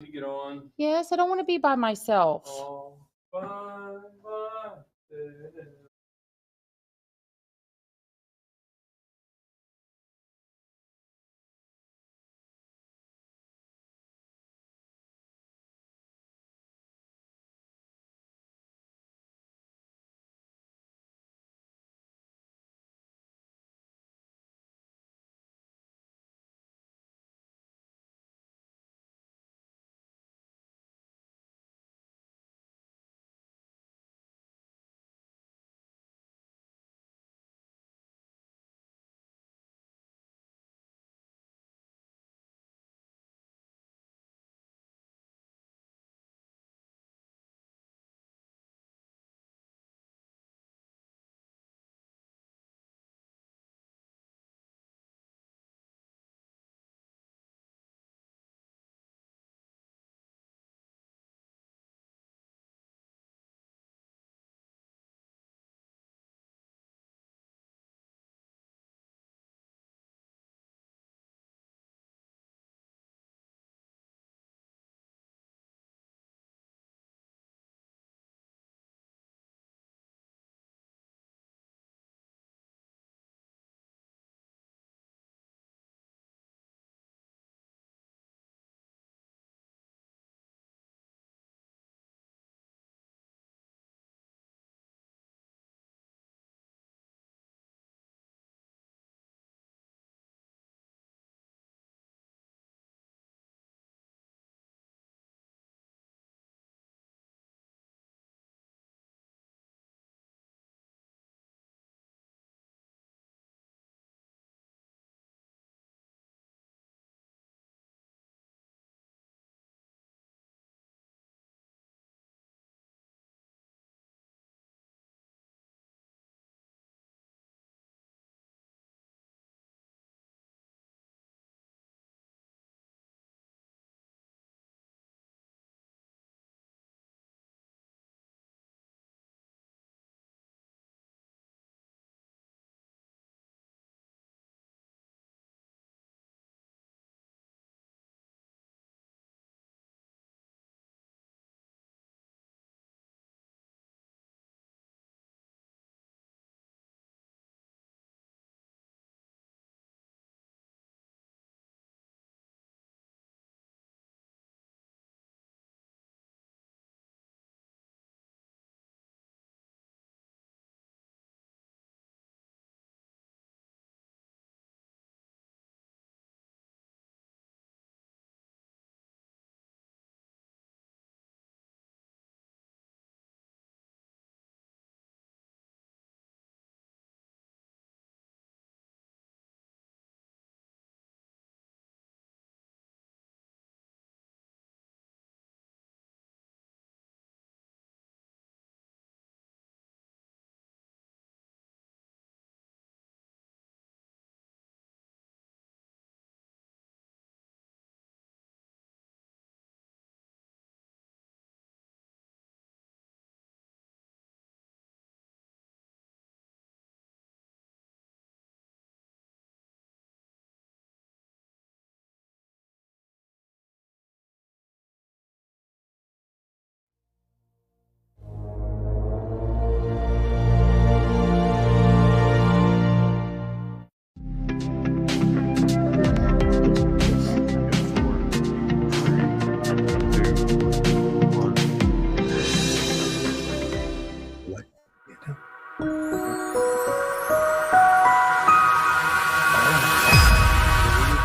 You get on. Yes, I don't want to be by myself. All by myself.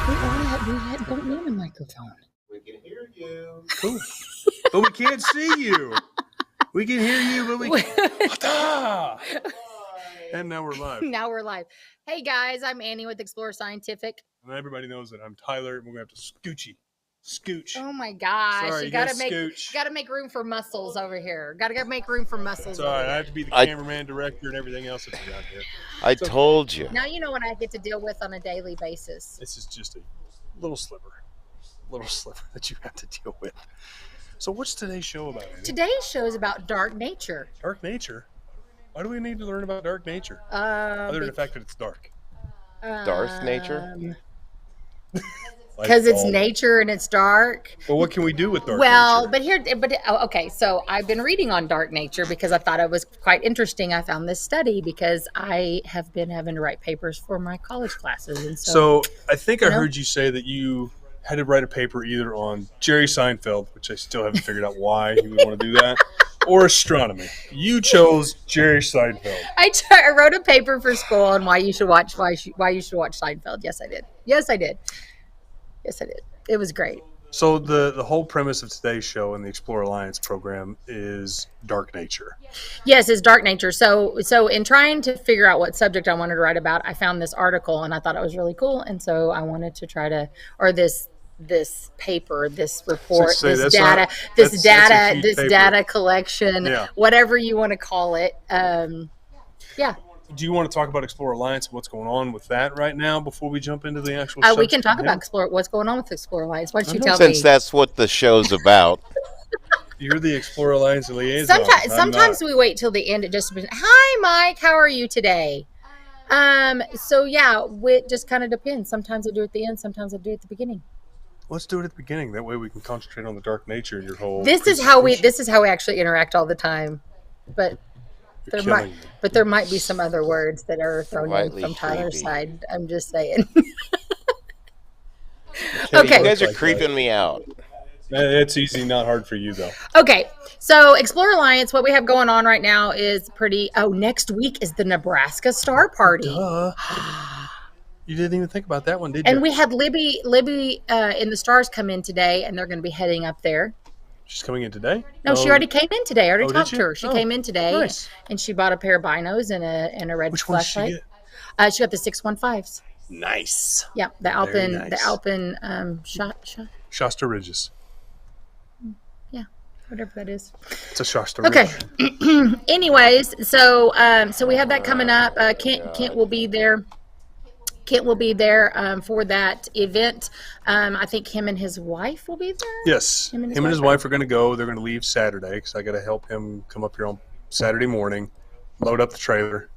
We don't need a microphone. We can hear you. Cool. But we can't see you. We can hear you, but we can't. And now we're live. Now we're live. Hey guys, I'm Annie with Explore Scientific. And everybody knows that I'm Tyler, and we're going to have to scooch. Oh my gosh. Sorry, you gotta make room for muscles over here. Gotta make room for muscles. Sorry, I have to be the cameraman, director, and everything else that's around here. I told you. Now you know what I get to deal with on a daily basis. This is just a little sliver that you have to deal with. So what's today's show about, Annie? Today's show is about dark nature. Dark nature? Why do we need to learn about dark nature? Other than the fact that it's dark. Darth nature? Because it's nature and it's dark. Well, what can we do with dark nature? Okay. So I've been reading on dark nature because I thought it was quite interesting. I found this study because I have been having to write papers for my college classes, and so I think I heard you say that you had to write a paper either on Jerry Seinfeld, which I still haven't figured out why you would want to do that, or astronomy. You chose Jerry Seinfeld. I wrote a paper for school on why you should watch Seinfeld. Yes, I did. It was great. So the whole premise of today's show and the Explore Alliance program is dark nature. Yes, it's dark nature. So in trying to figure out what subject I wanted to write about, I found this article and I thought it was really cool. And so I wanted to try to, or this paper, this report, this data collection, whatever you want to call it. Yeah. Do you want to talk about Explore Alliance and what's going on with that right now before we jump into the actual we can talk about what's going on with Explore Alliance. Why don't you tell me? Since that's what the show's about. You're the Explore Alliance liaison. Sometimes we wait till the end. It just hi, Mike. How are you today? So yeah, it just kind of depends. Sometimes I do it at the end. Sometimes I do it at the beginning. Let's do it at the beginning. That way we can concentrate on the dark nature of your whole. This is how we actually interact all the time, but. There might be some other words that are thrown in from Tyler's side. I'm just saying. Okay. You guys are creeping me out. It's easy, not hard for you, though. Okay. So Explore Alliance, what we have going on right now is next week is the Nebraska Star Party. Duh. You didn't even think about that one, did you? And we had Libby in the Stars come in today, and they're going to be heading up there. She's coming in today? No, she already came in today. I already talked to her. She came in today, nice. And she bought a pair of binos and a red flashlight. She got the 615s. Nice. Yeah, the Alpen Shasta Ridges. Yeah, whatever that is. It's a Shasta Ridge. Okay. Anyways, so we have that coming up. Kent will be there. Kent will be there for that event. I think him and his wife will be there. Yes, him and his wife are going to go. They're going to leave Saturday because I got to help him come up here on Saturday morning, load up the trailer,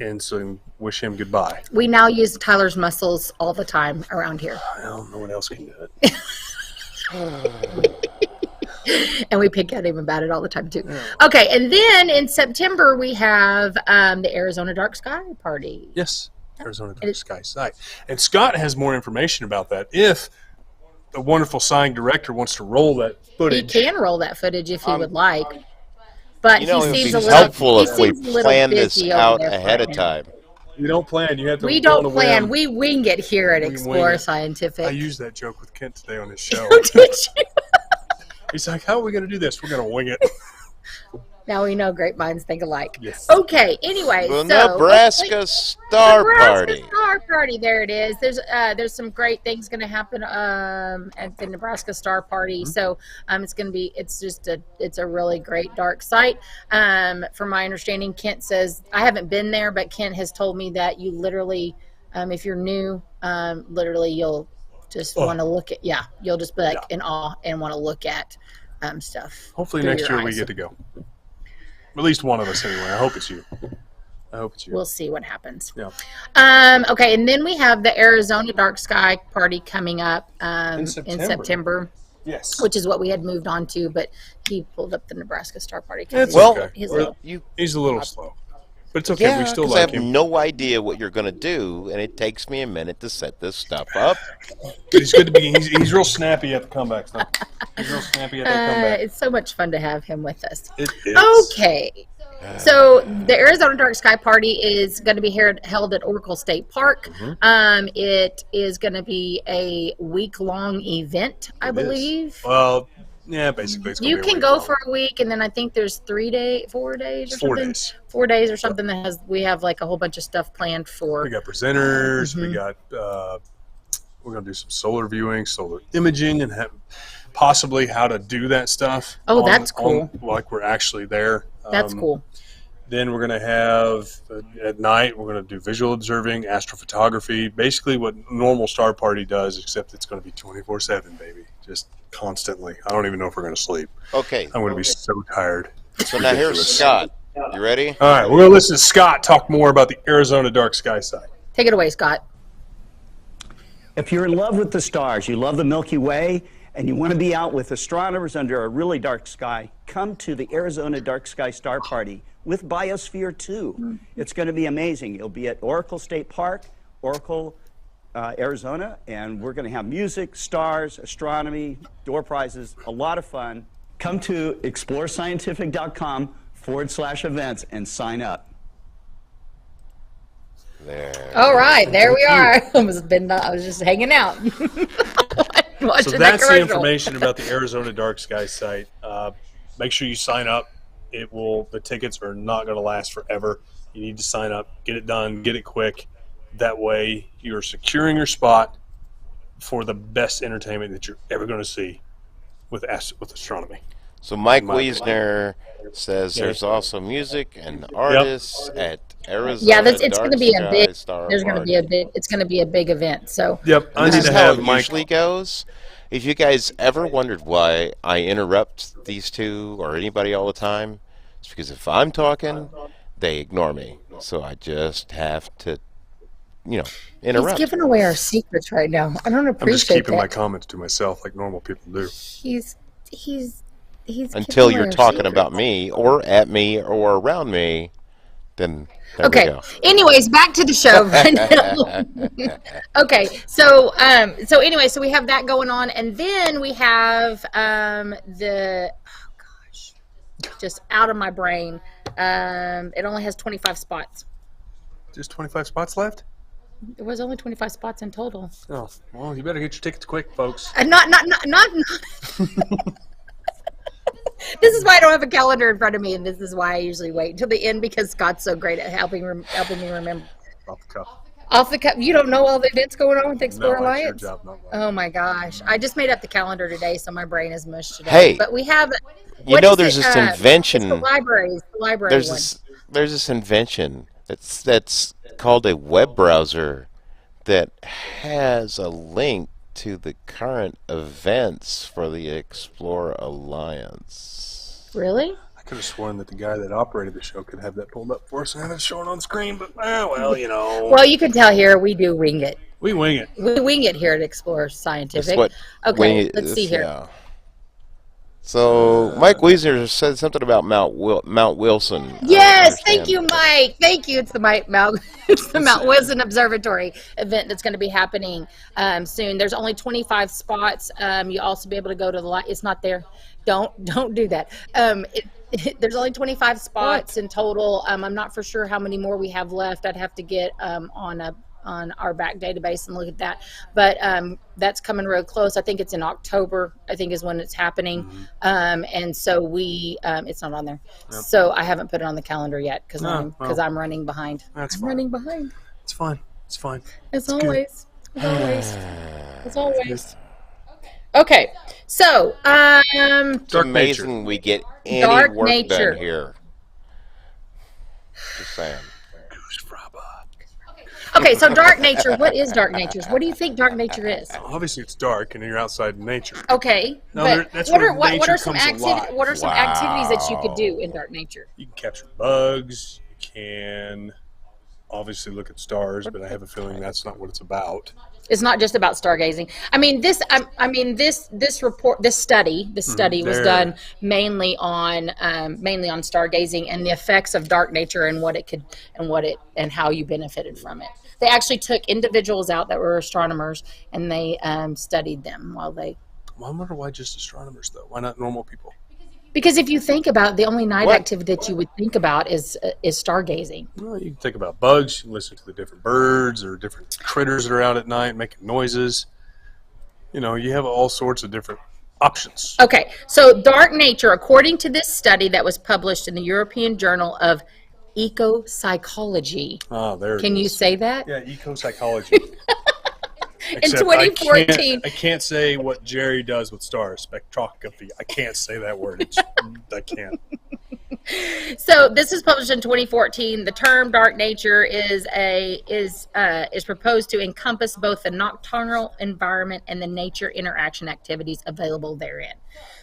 and so wish him goodbye. We now use Tyler's muscles all the time around here. Well, no one else can do it. And we pick at him about it all the time too. Okay, and then in September we have the Arizona Dark Sky Party. Yes. Arizona Dark Sky site. And Scott has more information about that. If the wonderful sign director wants to roll that footage. He can roll that footage if he would like. But it would be helpful if we plan this out ahead of time. You don't plan. You have to. We don't plan. We wing it here at Explore Scientific. I used that joke with Kent today on his show. Did you? He's like, how are we going to do this? We're going to wing it. Now we know great minds think alike. Yes. Okay. Anyway, the Nebraska Star Party. Star Party. There it is. There's some great things going to happen at the Nebraska Star Party. Mm-hmm. So it's a really great dark site. From my understanding, Kent says I haven't been there, but Kent has told me that you literally, if you're new, literally you'll just want to look at. Yeah, you'll just be like in awe and want to look at stuff. Hopefully next year we get to go. At least one of us, anyway. I hope it's you. We'll see what happens. Yeah. Okay, and then we have the Arizona Dark Sky Party coming up in September. Yes. Which is what we had moved on to, but he pulled up the Nebraska Star Party. He's a little slow. But it's okay. Yeah, we still like him. I have no idea what you're going to do, and it takes me a minute to set this stuff up. But he's good to be. He's real snappy at the comebacks, though. He's real snappy at that comeback. It's so much fun to have him with us. It is. Okay. So the Arizona Dark Sky Party is going to be held at Oracle State Park. Mm-hmm. It is going to be a week-long event, I believe. Well, yeah, basically. It's you can go for a week, and then I think there's 4 days or something. 4 days or something that we have like a whole bunch of stuff planned for. We got presenters. Mm-hmm. We got we're going to do some solar viewing, solar imaging, and possibly how to do that stuff. Oh, that's cool. Like we're actually there. That's cool. Then we're going to have, at night, we're going to do visual observing, astrophotography, basically what normal Star Party does, except it's going to be 24/7, baby. Just constantly. I don't even know if we're going to sleep. Okay. I'm going to be so tired. So now here's Scott. You ready? All right. We're going to listen to Scott talk more about the Arizona Dark Sky site. Take it away, Scott. If you're in love with the stars, you love the Milky Way, and you want to be out with astronomers under a really dark sky, come to the Arizona Dark Sky Star Party with Biosphere 2. It's going to be amazing. You'll be at Oracle State Park, Oracle, Arizona, and we're going to have music, stars, astronomy, door prizes, a lot of fun. Come to explorescientific.com/events and sign up. There. All right, there we are. I was just hanging out. So that's the information about the Arizona Dark Sky site. Make sure you sign up. The tickets are not going to last forever. You need to sign up, get it done, get it quick. That way you're securing your spot for the best entertainment that you're ever going to see with astronomy. So Mike Wiesner says there's also music and artists at Arizona. Yeah, it's going to be a big. Star There's going to be a big. It's going to be a big event. So this is how it usually goes. If you guys ever wondered why I interrupt these two or anybody all the time, it's because if I'm talking, they ignore me. So I just have to, interrupt. He's giving away our secrets right now. I don't appreciate I'm just keeping that. my comments to myself like normal people do. He's until you're talking about me or at me or around me, then there we go. Anyways, back to the show right now. Okay, so anyway, so we have that going on, and then we have just out of my brain. It only has 25 spots. Just 25 spots left? There was only 25 spots in total. Oh, well, you better get your tickets quick, folks. Not. This is why I don't have a calendar in front of me, and this is why I usually wait until the end because Scott's so great at helping me remember. Off the cuff. Off the cuff. You don't know all the events going on with the Explorer Alliance? Your job, not mine. Oh my gosh! I just made up the calendar today, so my brain is mush today. Hey, but we have. There's this invention. It's the library There's one. There's this invention that's called a web browser that has a link to the current events for the Explorer Alliance. Really? I could have sworn that the guy that operated the show could have that pulled up for us and have it shown on screen, but well, Well, you can tell here we do wing it. We wing it. We wing it here at Explorer Scientific. Okay, let's see here. Yeah. So Mike Wiesner said something about Mount Wilson. Yes, thank you, Mike. Thank you. It's the Mount Wilson Observatory event that's going to be happening soon. There's only 25 spots. You also be able to go to the it's not there. Don't do that. There's only 25 spots in total. I'm not for sure how many more we have left. I'd have to get on our back database and look at that, but that's coming real close. I think it's in October, I think is when it's happening. And so it's not on there. Yep. So I haven't put it on the calendar yet because I'm running behind. That's I'm running behind. It's fine. As always. Okay, so it's amazing we get any work done here. Just saying. Okay, so dark nature. What is dark nature? What do you think dark nature is? Obviously, it's dark, and you're outside in nature. Okay, but what are some activities that you could do in dark nature? You can capture bugs. You can obviously look at stars, but I have a feeling that's not what it's about. It's not just about stargazing. This study was done mainly on stargazing and the effects of dark nature and how you benefited from it. They actually took individuals out that were astronomers and they studied them while they. Well, I wonder why just astronomers though. Why not normal people? Because if you think about it, the only night activity that you would think about is stargazing. Well, you can think about bugs. You can listen to the different birds or different critters that are out at night making noises. You have all sorts of different options. Okay, so dark nature, according to this study that was published in the European Journal of Ecopsychology. Oh, there it is. Can you say that? Yeah, ecopsychology. In 2014. I can't say what Jerry does with stars, spectroscopy. I can't say that word. I can't. So this is published in 2014. The term dark nature is proposed to encompass both the nocturnal environment and the nature interaction activities available therein.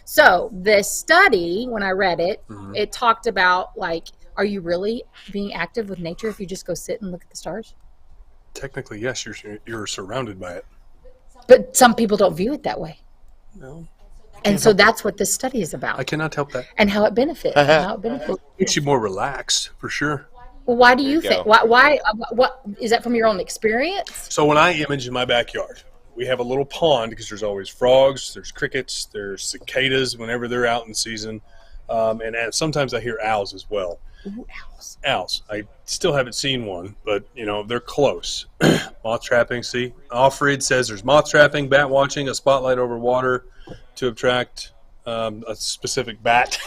So this study, when I read it, it talked about are you really being active with nature if you just go sit and look at the stars? Technically, yes, you're surrounded by it. But some people don't view it that way. No, And so that's what this study is about. I cannot help that. And how it benefits. Makes you more relaxed, for sure. Well, why do you think? Why? What is that from your own experience? So when I image in my backyard, we have a little pond because there's always frogs, there's crickets, there's cicadas whenever they're out in season, and sometimes I hear owls as well. Ooh, owls. Owls. I still haven't seen one, but they're close. Moth trapping. See, Alfred says there's moth trapping, bat watching, a spotlight over water to attract a specific bat.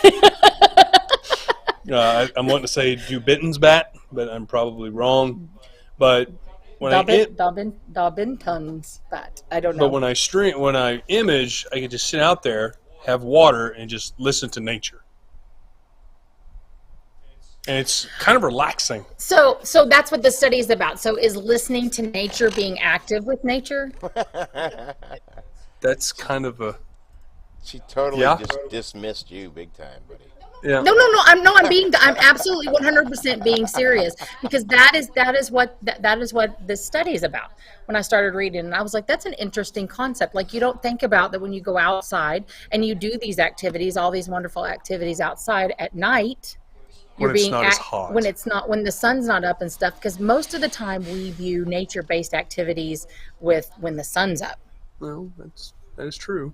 I'm wanting to say do Benton's bat, but I'm probably wrong. But when Dobbinton's bat. I don't know. But when I image, I can just sit out there, have water, and just listen to nature. And it's kind of relaxing. So that's what the study is about. So is listening to nature being active with nature? That's kind of a... She totally just dismissed you big time, buddy. Yeah. No. I'm absolutely 100% being serious, because that is what this study is about. When I started reading, and I was like, that's an interesting concept. Like, you don't think about that when you go outside and you do these activities, all these wonderful activities outside at night. When it's not as hot. When the sun's not up and stuff, because most of the time we view nature-based activities with when the sun's up. Well, that is true.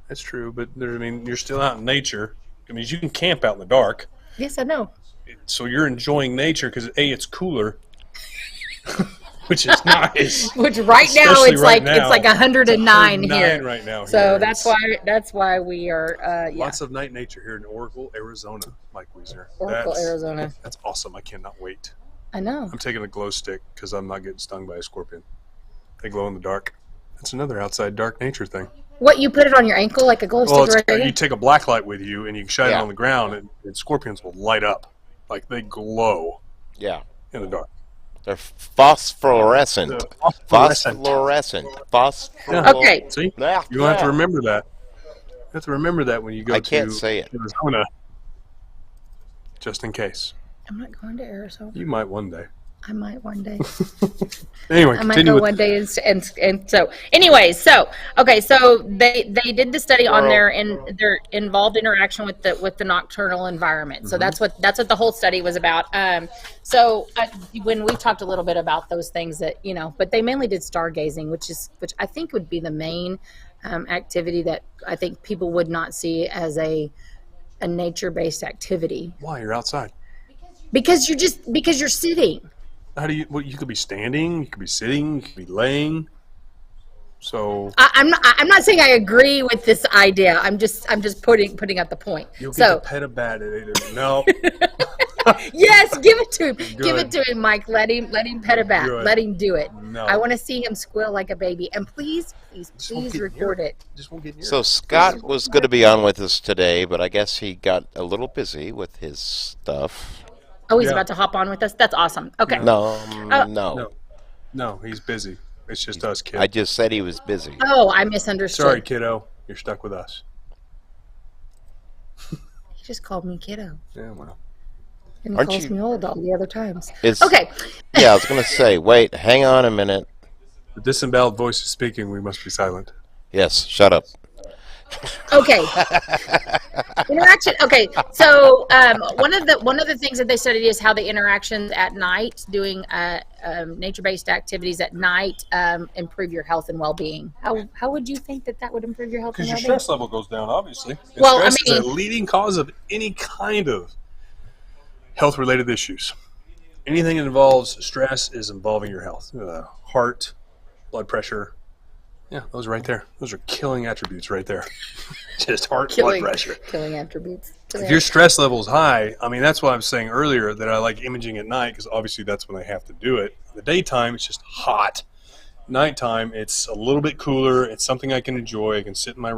That's true, but you're still out in nature. I mean, you can camp out in the dark. Yes, I know. So you're enjoying nature because it's cooler, which is nice. Which right now Especially it's right like now. it's like 109 here right now. So here. that's why we are lots of night nature here in Oracle, Arizona, Mike Wiesner. Oracle, Arizona. That's awesome. I cannot wait. I know. I'm taking a glow stick because I'm not getting stung by a scorpion. They glow in the dark. That's another outside dark nature thing. What, you put it on your ankle like a glow stick? You take a black light with you and you shine it on the ground, and scorpions will light up. Like, they glow. Yeah. In the dark. They're phosphorescent. Phosphorescent. Okay. See? You have to remember that. You have to remember that when you go to Arizona. Just in case. I'm not going to Arizona. You might one day. I might one day. Anyway, I might go one day, and so anyway, so they did the study on their involved interaction with the nocturnal environment. So that's what the whole study was about. When we talked a little bit about those things that but they mainly did stargazing, which I think would be the main activity that I think people would not see as a nature-based activity. Why? You're outside. Because you're sitting. How do you? Well, you could be standing, you could be sitting, you could be laying. So I'm not saying I agree with this idea. I'm just putting out the point. You'll get to pet a bat at 8 a.m. No. Yes, give it to him. Good. Give it to him, Mike. Let him pet a bat. Good. Let him do it. No. I want to see him squeal like a baby. And please record it. Just won't get near So it. Scott was going to be on with us today, but I guess he got a little busy with his stuff. Oh, he's about to hop on with us? That's awesome. Okay. No. No, he's busy. It's just us, kid. I just said he was busy. Oh, I misunderstood. Sorry, kiddo. You're stuck with us. He just called me kiddo. Yeah, well. And he calls me old all the other times. Okay. Yeah, I was going to say, wait, hang on a minute. The disemboweled voice is speaking. We must be silent. Yes, shut up. Okay. Interaction. Okay. So one of the things that they studied is how the interactions at night, doing nature-based activities at night, improve your health and well-being. How would you think that would improve your health and well-being? Because your stress level goes down, obviously. And stress is a leading cause of any kind of health-related issues. Anything that involves stress is involving your health. Heart, blood pressure. Yeah, those right there. Those are killing attributes right there. Just heart, blood pressure. Killing attributes. If your stress level is high, I mean, that's why I was saying earlier that I like imaging at night, because obviously that's when I have to do it. In the daytime, it's just hot. Nighttime, it's a little bit cooler. It's something I can enjoy. I can sit in my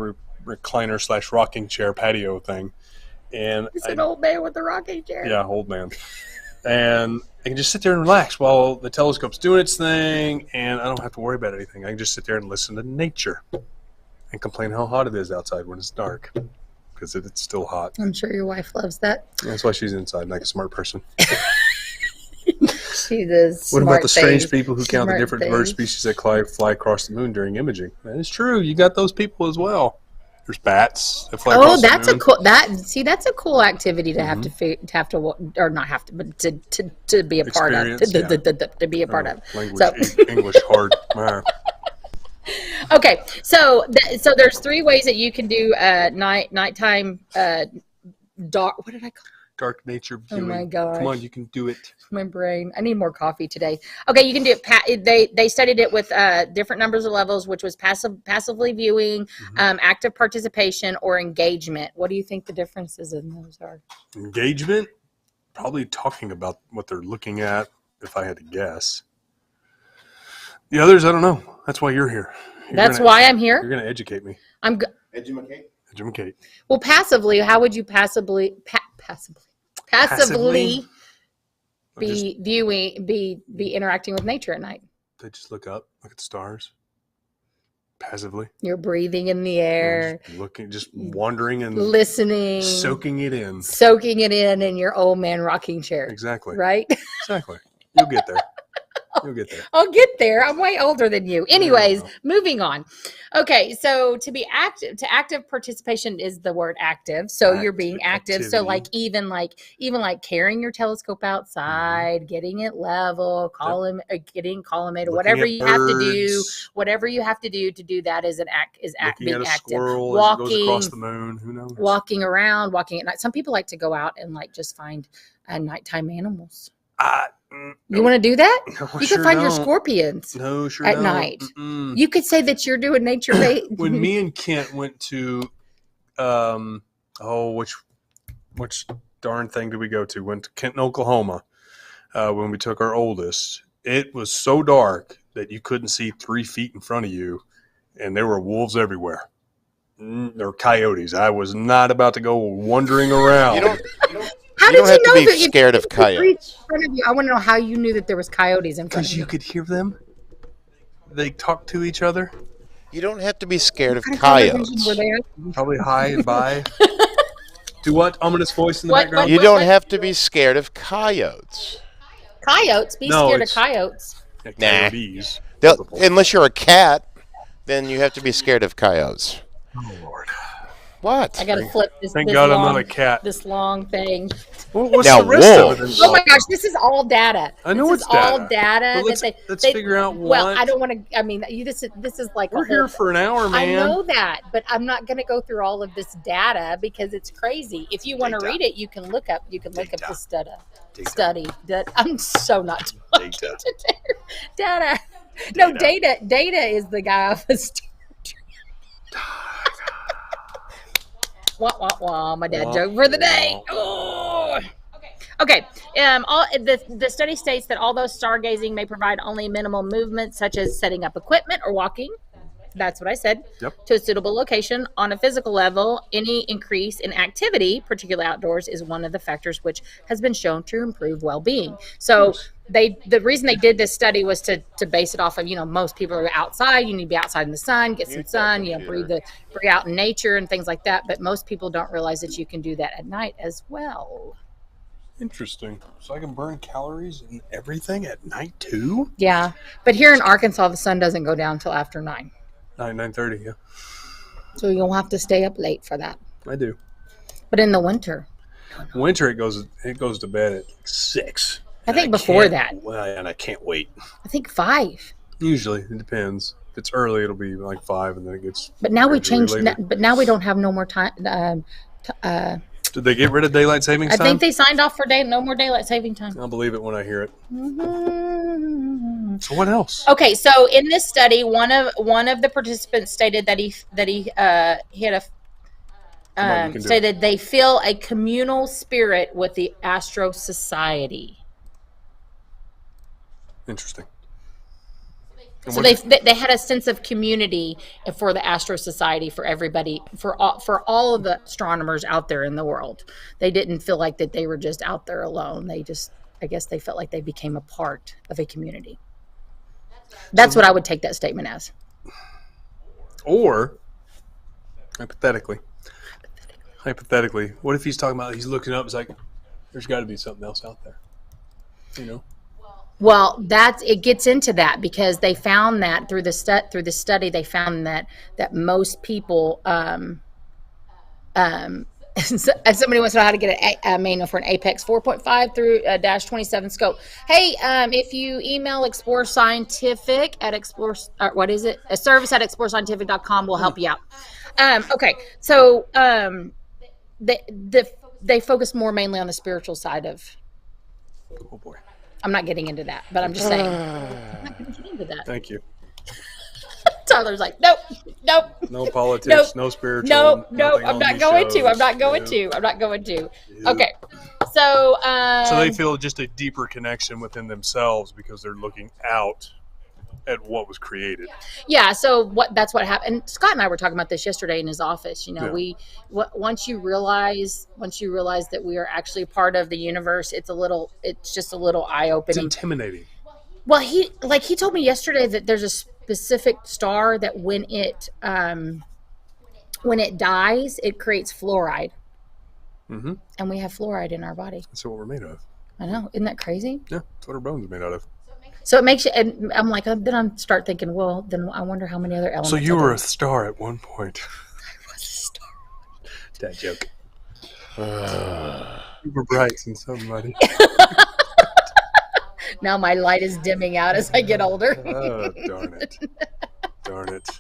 recliner / rocking chair patio thing. And It's an old man with a rocking chair. Yeah, old man. And I can just sit there and relax while the telescope's doing its thing, and I don't have to worry about anything. I can just sit there and listen to nature and complain how hot it is outside when it's dark, because it's still hot. I'm sure your wife loves that. That's why she's inside, like a smart person. He does. What about the strange face. people who count the Smart different bird face. species that fly across the moon during imaging? That is true. You got those people as well. There's bats that fly Oh, across that's the a moon. cool. That's a cool activity to have or not have to, but to be a part of. Experience, To be a part of. Language, So, English hard. okay, so there's 3 ways that you can do nighttime dark. What did I call it? Dark nature Oh viewing. my gosh. Come on, you can do it. My brain. I need more coffee today. Okay, you can do it. They studied it with different numbers of levels, which was passively viewing, active participation, or engagement. What do you think the differences in those are? Engagement? Probably talking about what they're looking at, if I had to guess. The others, I don't know. That's why you're here. That's why I'm here. You're going to educate me. Educate. Educate. Well, passively, how would you passively be viewing, be interacting with nature at night? They just look up, look at the stars, passively. You're breathing in the air, Just looking, just wandering and listening, soaking it in. soaking it in your old man rocking chair. Exactly. Right? Exactly. You'll get there. You'll get there. I'll get there. I'm way older than you. Anyways, moving on. Okay, so active participation is the word active. So you're being active. So even like carrying your telescope outside, getting it level, getting collimated, whatever you have to do to do that is being at a active. squirrel Walking as it goes across the moon. Who knows? Walking around, walking at night. Some people like to go out and like just find nighttime animals. You want to do that? No, You can find your scorpions at night. Mm-mm. You could say that you're doing nature based. When me and Kent went to, which darn thing did we go to? Went to Kenton, Oklahoma. When we took our oldest, it was so dark that you couldn't see 3 feet in front of you, and there were wolves everywhere. There were coyotes. I was not about to go wandering around. How You did don't have you know to that be scared of coyotes. in front of you? I want to know how you knew that there was coyotes in front of Because you. you could hear them. They talk to each other. You don't have to be scared of What kind of conversations coyotes. were there? Probably high and by. Do what? Ominous voice in the background? You don't have to be scared of coyotes. Coyotes? Be No, scared of it's- coyotes. Nah. Coyotes. Unless you're a cat, then you have to be scared of coyotes. Oh, Lord. What? I got to flip this. Thank this God I'm long, not a cat. This long thing. What's Now, the rest of it? wolves. Oh my gosh, this is all data. I know this it's is all data. data. But that let's they figure out Well, what- I don't want to. I mean, this is like We're here for an hour, I man. know that, but I'm not going to go through all of this data because it's crazy. If you want to Data. read it, you can look up. You can look up Data. the study. I'm so not talking Data. to data. No, Data is the guy off the Star Trek. Wah, wah, wah. My dad joke for the day. Oh. Okay. The study states that although stargazing may provide only minimal movement, such as setting up equipment or walking, that's what I said, Yep. to a suitable location on a physical level, any increase in activity, particularly outdoors, is one of the factors which has been shown to improve well-being. So the reason they did this study was to base it off of, most people are outside. You need to be outside in the sun, get some sun, breathe out in nature and things like that. But most people don't realize that you can do that at night as well. Interesting. So I can burn calories and everything at night too? Yeah. But here in Arkansas, the sun doesn't go down until after 9. 9:30. Yeah, So you'll have to stay up late for that. I do. But in the winter, Winter it goes to bed at 6. I think And before can't- that. Well, and I can't wait. I think 5. Usually it depends. If it's early, it'll be like 5, and then it gets. But now we gradually changed. later. But now we don't have no more time. Did they get rid of daylight savings I time? think they signed off for no more daylight saving time. I'll believe it when I hear it. So what else? Okay, so in this study, one of the participants stated that he had a on, you can do stated they feel a communal spirit with the Astro Society. Interesting. So they had a sense of community for the Astro Society, for everybody, for all of the astronomers out there in the world. They didn't feel like that they were just out there alone. I guess they felt like they became a part of a community. That's what I would take that statement as. Or hypothetically, what if he's talking about he's looking up? It's like there's got to be something else out there. Well, it gets into that because they found that through the study they found that most people somebody wants to know how to get a manual for an Apex 4.5 through -27 scope. Hey, if you email Explore Scientific at Explore, what is it? A service at explorescientific.com will help you out. Okay, so they focus more mainly on the spiritual side of. Oh boy. I'm not getting into that, but I'm just saying. I'm not going to get into that. Thank you. Tyler's like, nope. No politics, no spiritual. No, I'm not going to. I'm not going to. Yeah. Okay. So they feel just a deeper connection within themselves because they're looking out at what was created. Yeah, so that's what happened. And Scott and I were talking about this yesterday in his office. Once you realize that we are actually part of the universe, it's just a little eye-opening. It's intimidating. Well, he told me yesterday that there's a specific star that when it dies, it creates fluoride. Mm-hmm. And we have fluoride in our body. That's what we're made of. I know. Isn't that crazy? Yeah, that's what our bones are made out of. So it makes you, and I'm like, then I start thinking, well, then I wonder how many other elements. So you were a star at one point. I was a star. That joke. You were bright in somebody. Now my light is dimming out as I get older. Oh, darn it.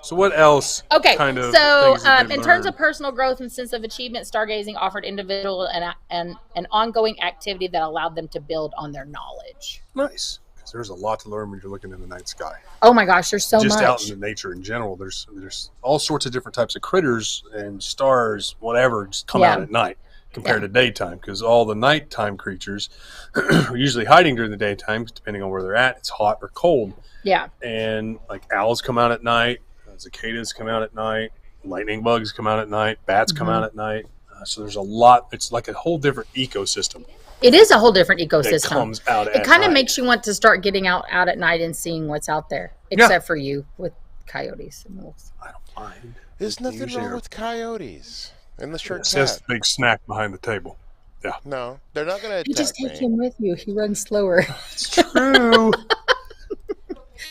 So what else? Okay, kind of so in terms of personal growth and sense of achievement, stargazing offered individual and an ongoing activity that allowed them to build on their knowledge. Nice. Because there's a lot to learn when you're looking in the night sky. Oh my gosh, there's so much. Just out in the nature in general, there's all sorts of different types of critters and stars, whatever, just come out at night. Compared to daytime, because all the nighttime creatures are usually hiding during the daytime, depending on where they're at. It's hot or cold. Yeah. And like owls come out at night, cicadas come out at night, lightning bugs come out at night, bats come out at night. So there's a lot. It's like a whole different ecosystem. It is a whole different ecosystem. That comes out it kind of makes you want to start getting out at night and seeing what's out there, except for you with coyotes and wolves. I don't mind. There's nothing wrong with coyotes. And the short cat. That's the big snack behind the table. Yeah. No, they're not going to attack me. You just take him with you. He runs slower. It's true.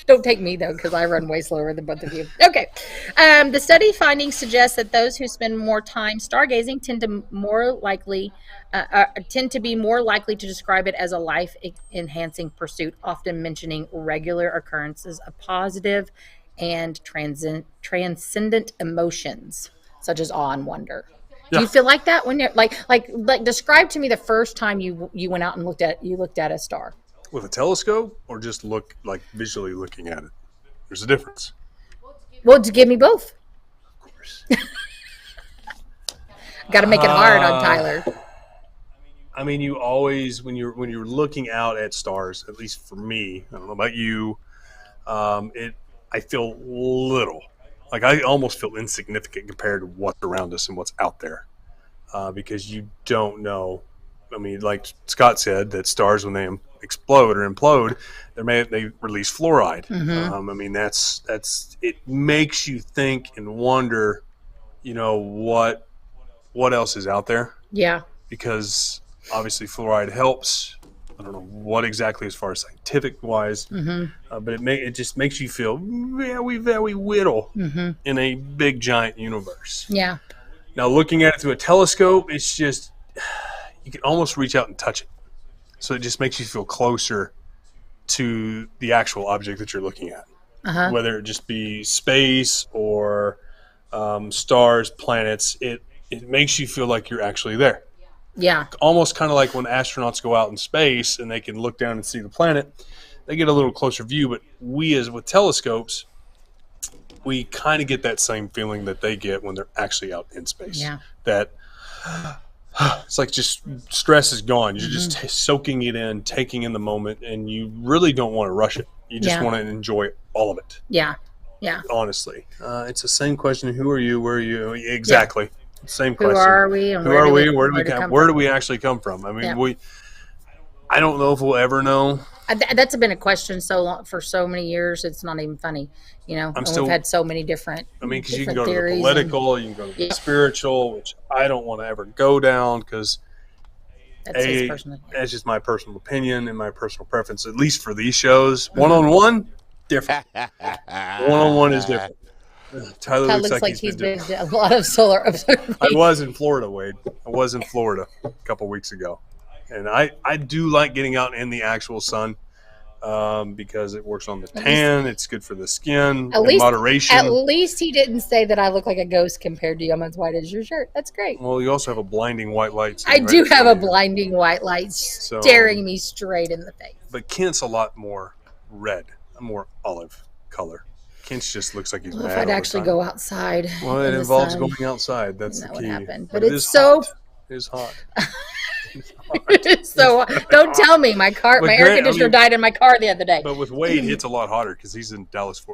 Don't take me, though, because I run way slower than both of you. Okay. The study findings suggest that those who spend more time stargazing tend to be more likely to describe it as a life-enhancing pursuit, often mentioning regular occurrences of positive and transcendent emotions, such as awe and wonder. Do you feel like that when you're like describe to me the first time you went out and looked at a star? With a telescope or just visually looking at it? There's a difference. Well, to give me both. Of course. Got to make it hard on Tyler. I mean, you always when you're looking out at stars, at least for me, I don't know about you, I feel little. Like I almost feel insignificant compared to what's around us and what's out there, because you don't know. I mean, like Scott said, that stars when they explode or implode, they release fluoride. Mm-hmm. I mean, that's it makes you think and wonder, what else is out there. Yeah. Because obviously fluoride helps. I don't know what exactly as far as scientific wise, but it just makes you feel very, very little in a big giant universe. Yeah. Now looking at it through a telescope, it's just you can almost reach out and touch it, so it just makes you feel closer to the actual object that you're looking at, whether it just be space or stars, planets. It makes you feel like you're actually there. Yeah. Almost kind of like when astronauts go out in space and they can look down and see the planet, they get a little closer view. But with telescopes, we kind of get that same feeling that they get when they're actually out in space. Yeah. That it's like just stress is gone. You're just soaking it in, taking in the moment, and you really don't want to rush it. You just want to enjoy all of it. Yeah. Yeah. Honestly. It's the same question. Who are you? Where are you? Exactly. Yeah. Same question. Who are we? And who are we? Where do we actually come from? I mean, I don't know if we'll ever know. That's been a question so long for so many years. It's not even funny, we've had so many different. I mean, because you can go to the political, you can go to the spiritual, which I don't want to ever go down because That's his personal opinion. That's just my personal opinion and my personal preference, at least for these shows. One-on-one, different. One-on-one is different. Tyler looks like he's been to a lot of solar observing. I was in Florida, Wade. I was in Florida a couple weeks ago. And I do like getting out in the actual sun because it works on the tan. It's good for the skin. Moderation. At least he didn't say that I look like a ghost compared to you. I'm as white as your shirt. That's great. Well, you also have a blinding white light. I do have a blinding white light staring me straight in the face. But Kent's a lot more red, a more olive color. Kent's just looks like he's mad. If I'd actually go outside. Well, it involves going outside. That's the key. Happen. But it's so hot. It is hot. So don't tell me my air conditioner died in my car the other day. But with Wade, it's a lot hotter because he's in Dallas,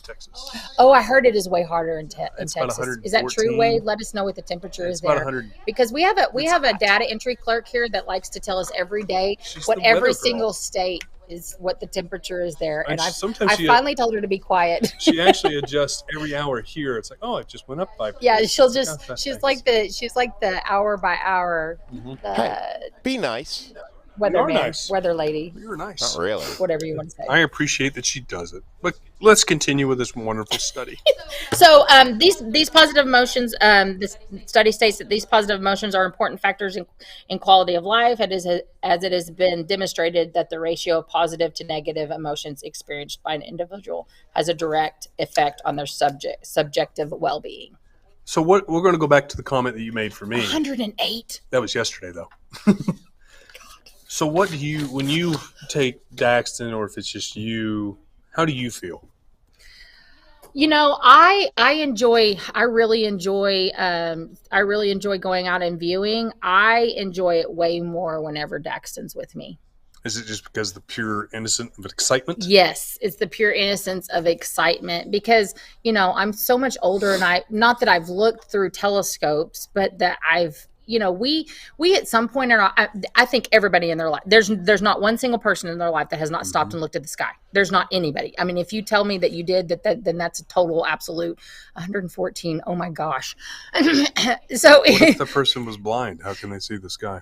Texas. Oh, I heard it is way harder in Texas. Is that true, Wade? Let us know what the temperature is there. Because we have a data entry clerk here that likes to tell us every day what every single state is, what the temperature is there. And I finally told her to be quiet. She actually adjusts every hour here. It's like, oh, it just went up 5%. Yeah, she's like the hour by hour. Hey, be nice. Weather lady. You're nice. Not really. Whatever you want to say. I appreciate that she does it. But let's continue with this wonderful study. So these positive emotions, this study states that these positive emotions are important factors in quality of life. As it has been demonstrated that the ratio of positive to negative emotions experienced by an individual has a direct effect on their subjective well-being. So we're going to go back to the comment that you made for me. 108. That was yesterday, though. So what do you, when you take Daxton, or if it's just you, how do you feel? You know, I really enjoy going out and viewing. I enjoy it way more whenever Daxton's with me. Is it just because of the pure innocence of excitement? Yes, it's the pure innocence of excitement because, you know, I'm so much older, and not that I've looked through telescopes, but that we at some point in I think everybody in their life, there's not one single person in their life that has not stopped and looked at the sky. There's not anybody. I mean, if you tell me that you did, then that's a total absolute 114. Oh my gosh. So what if the person was blind? How can they see the sky?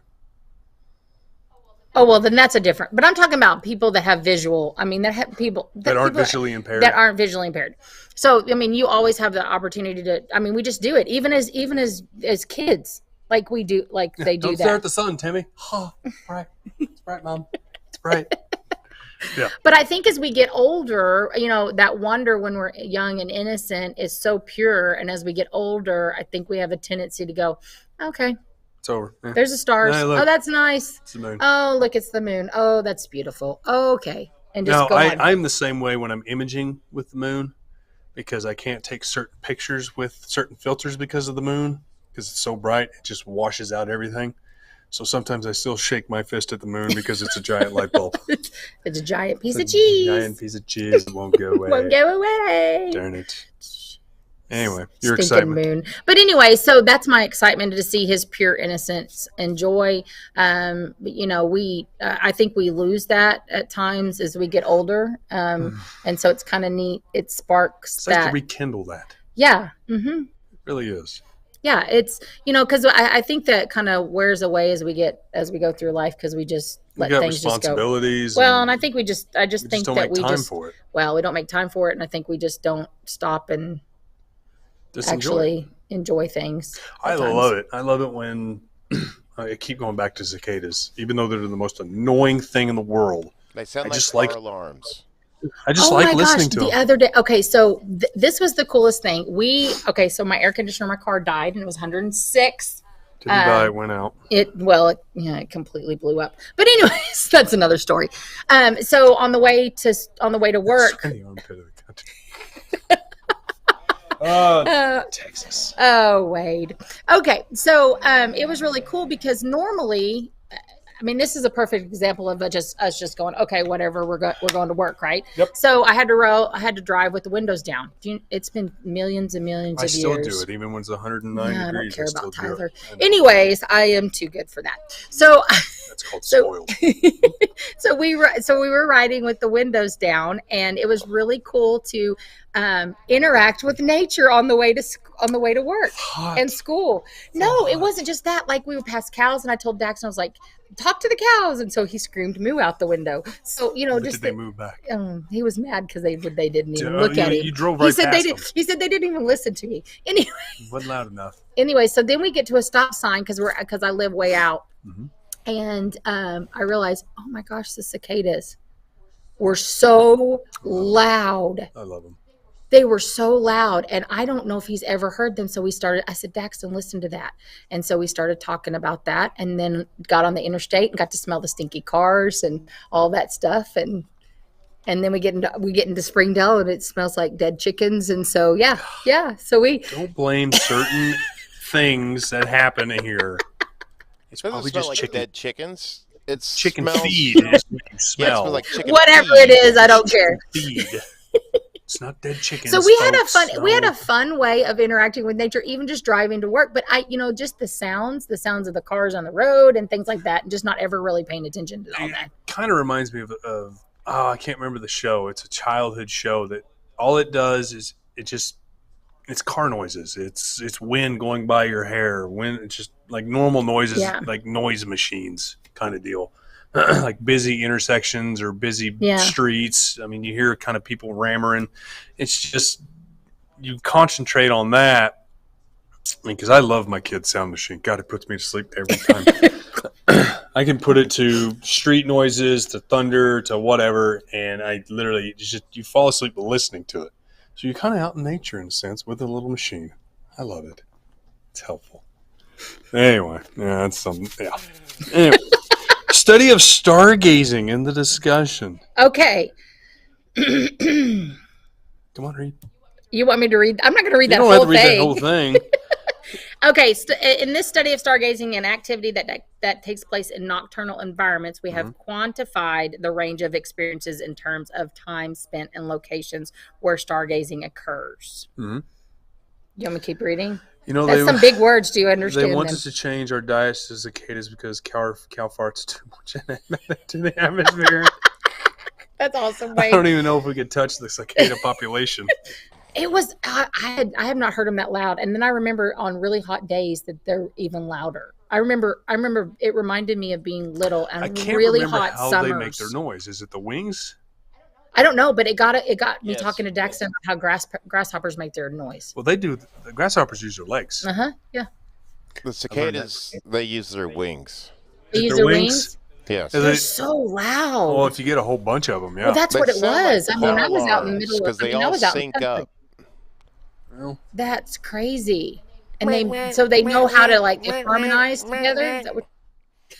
Oh, well, then that's a different. But I'm talking about people that have visual. I mean, that have people that aren't visually impaired. That aren't visually impaired. So, I mean, you always have the opportunity to. I mean, we just do it, even as kids. Like we do, like they do that. Don't stare at the sun, Timmy. Oh, bright. It's bright, Mom. It's bright. Yeah. But I think as we get older, you know, that wonder when we're young and innocent is so pure. And as we get older, I think we have a tendency to go, okay, it's over. Yeah. There's the stars. Oh, that's nice. It's the moon. Oh, look, it's the moon. Oh, that's beautiful. Oh, okay. And just go on. I'm the same way when I'm imaging with the moon, because I can't take certain pictures with certain filters because of the moon. Because it's so bright, it just washes out everything. So sometimes I still shake my fist at the moon because it's a giant light bulb. It's a giant piece of cheese. Giant piece of cheese that won't go away. Won't go away. Darn it. Anyway, your excitement. Moon. But anyway, so that's my excitement, to see his pure innocence and joy. But, you know, I think we lose that at times as we get older. And so it's kind of neat. It sparks it's like to rekindle that. Yeah. Mm-hmm. It really is. Yeah, it's, you know, because I think that kind of wears away as we go through life, because we just let things just go. Responsibilities. Well, and I think I just think don't that make time for it. Well, we don't make time for it, and I think we just don't stop and just actually enjoy things. I love it. I love it when I keep going back to cicadas, even though they're the most annoying thing in the world. They sound like car alarms. I just like listening to them. The other day, okay, so this was the coolest thing. So my air conditioner in my car died, and it was 106. Didn't die, it went out. It completely blew up. But anyways, that's another story. So on the way to work. Texas. Oh, Wade. Okay, so it was really cool because normally, I mean, this is a perfect example of us just going, okay, whatever, we're going to work, right? Yep. So I had to drive with the windows down. It's been millions and millions of years. I still do it, even when it's 109 degrees. I don't care about Tyler. Anyways, I am too good for that. So that's called spoiled. So we were riding with the windows down, and it was really cool to interact with nature on the way to work and school. No, it wasn't just that. Like, we would pass cows, and I told Daxton, I was like, talk to the cows. And so he screamed moo out the window. So, But just did they move back? he was mad because they didn't even Oh, look at him. You drove right past them. He said they didn't even listen to me. Anyway. Wasn't loud enough. Anyway, so then we get to a stop sign because I live way out. Mhm. And I realized, oh my gosh, the cicadas were so loud. I love them. They were so loud, and I don't know if he's ever heard them. So I said, Daxton, listen to that. And so we started talking about that, and then got on the interstate and got to smell the stinky cars and all that stuff. And then we get into Springdale, and it smells like dead chickens. And so, yeah. So we don't blame certain things that happen here. It's probably smell just like chicken. dead chickens. It's Chicken smells, feed is what you Yeah, it smell. smells like chicken whatever feed. it is, I don't care. Feed. It's not dead chicken. So we had a fun way of interacting with nature, even just driving to work. But just the sounds of the cars on the road and things like that, and just not ever really paying attention to all that. It kind of reminds me of I can't remember the show. It's a childhood show that all it does is it's car noises. It's wind going by your hair. Wind. It's just like normal noises, like noise machines kind of deal. Like busy intersections or busy streets. I mean, you hear kind of people rammering. It's just, you concentrate on that. I mean, because I love my kid's sound machine. God, it puts me to sleep every time. I can put it to street noises, to thunder, to whatever, and I literally you fall asleep listening to it. So you're kind of out in nature in a sense with a little machine. I love it. It's helpful. Anyway, that's something. Yeah. Anyway. Study of stargazing in the discussion. Okay. Come on, read. You want me to read? I'm not going to read You that don't whole have to read thing. that whole thing. Okay. In this study of stargazing, an activity that takes place in nocturnal environments, we have quantified the range of experiences in terms of time spent and locations where stargazing occurs. Mm-hmm. You want me to keep reading? That's some big words. Do you understand? They want us to change our diets to cicadas because cow farts too much to the atmosphere. That's awesome. I don't even know if we could touch the cicada population. It was. I have not heard them that loud, and then I remember on really hot days that they're even louder. I remember. It reminded me of being little and I can't really remember hot how summers. they make their noise. Is it the wings? I don't know, but it got me Yes. talking to Daxton about how grasshoppers make their noise. Well, they do. The grasshoppers use their legs. Yeah. The cicadas, they use their wings. They Is it use their their wings? wings. Yes. They're so loud. Well, if you get a whole bunch of them, yeah. Well, that's They what it sound was. like I mean, I was out in the alarms, middle of. because they I all was out in sync the country. up. Well, That's crazy. And they know how to harmonize together. Is that what? I'm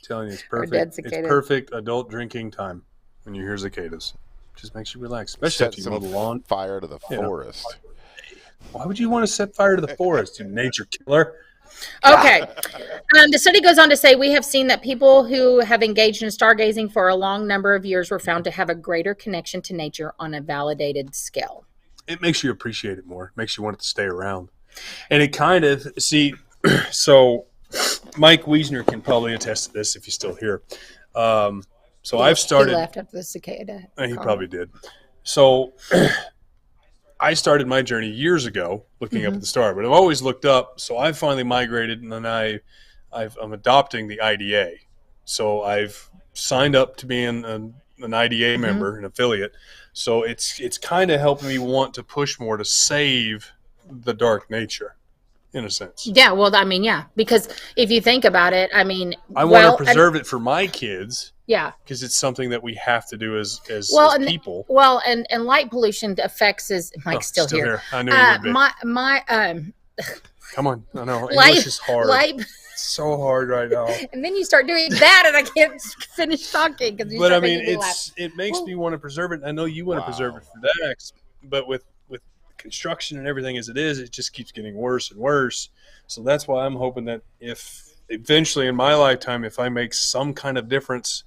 telling you, it's Or perfect. dead It's cicada. perfect adult drinking time when you hear cicadas. Just makes you relax, especially Set after you mow the some lawn. fire to the forest. Why would you want to set fire to the forest, you nature killer? Okay. The study goes on to say we have seen that people who have engaged in stargazing for a long number of years were found to have a greater connection to nature on a validated scale. It makes you appreciate it more. It makes you want it to stay around. And it kind of, so Mike Wiesner can probably attest to this if he's still here. So I've started. He left after the cicada. He probably did. So I started my journey years ago looking up at the star, but I've always looked up. So I finally migrated, and then I'm adopting the IDA. So I've signed up to being an IDA member, an affiliate. So it's kind of helped me want to push more to save the dark nature, in a sense. Yeah, well, I mean, yeah, because if you think about it, I mean, I want to preserve it for my kids. Yeah, because it's something that we have to do as people. Well, and light pollution affects Mike's still here. I knew you would be. My Come on, I know light, English is hard. It's so hard right now. And then you start doing that, and I can't finish talking because. But I mean, it makes me want to preserve it. I know you want to preserve it for that, but with construction and everything as it is, it just keeps getting worse and worse. So that's why I'm hoping that if eventually in my lifetime, if I make some kind of difference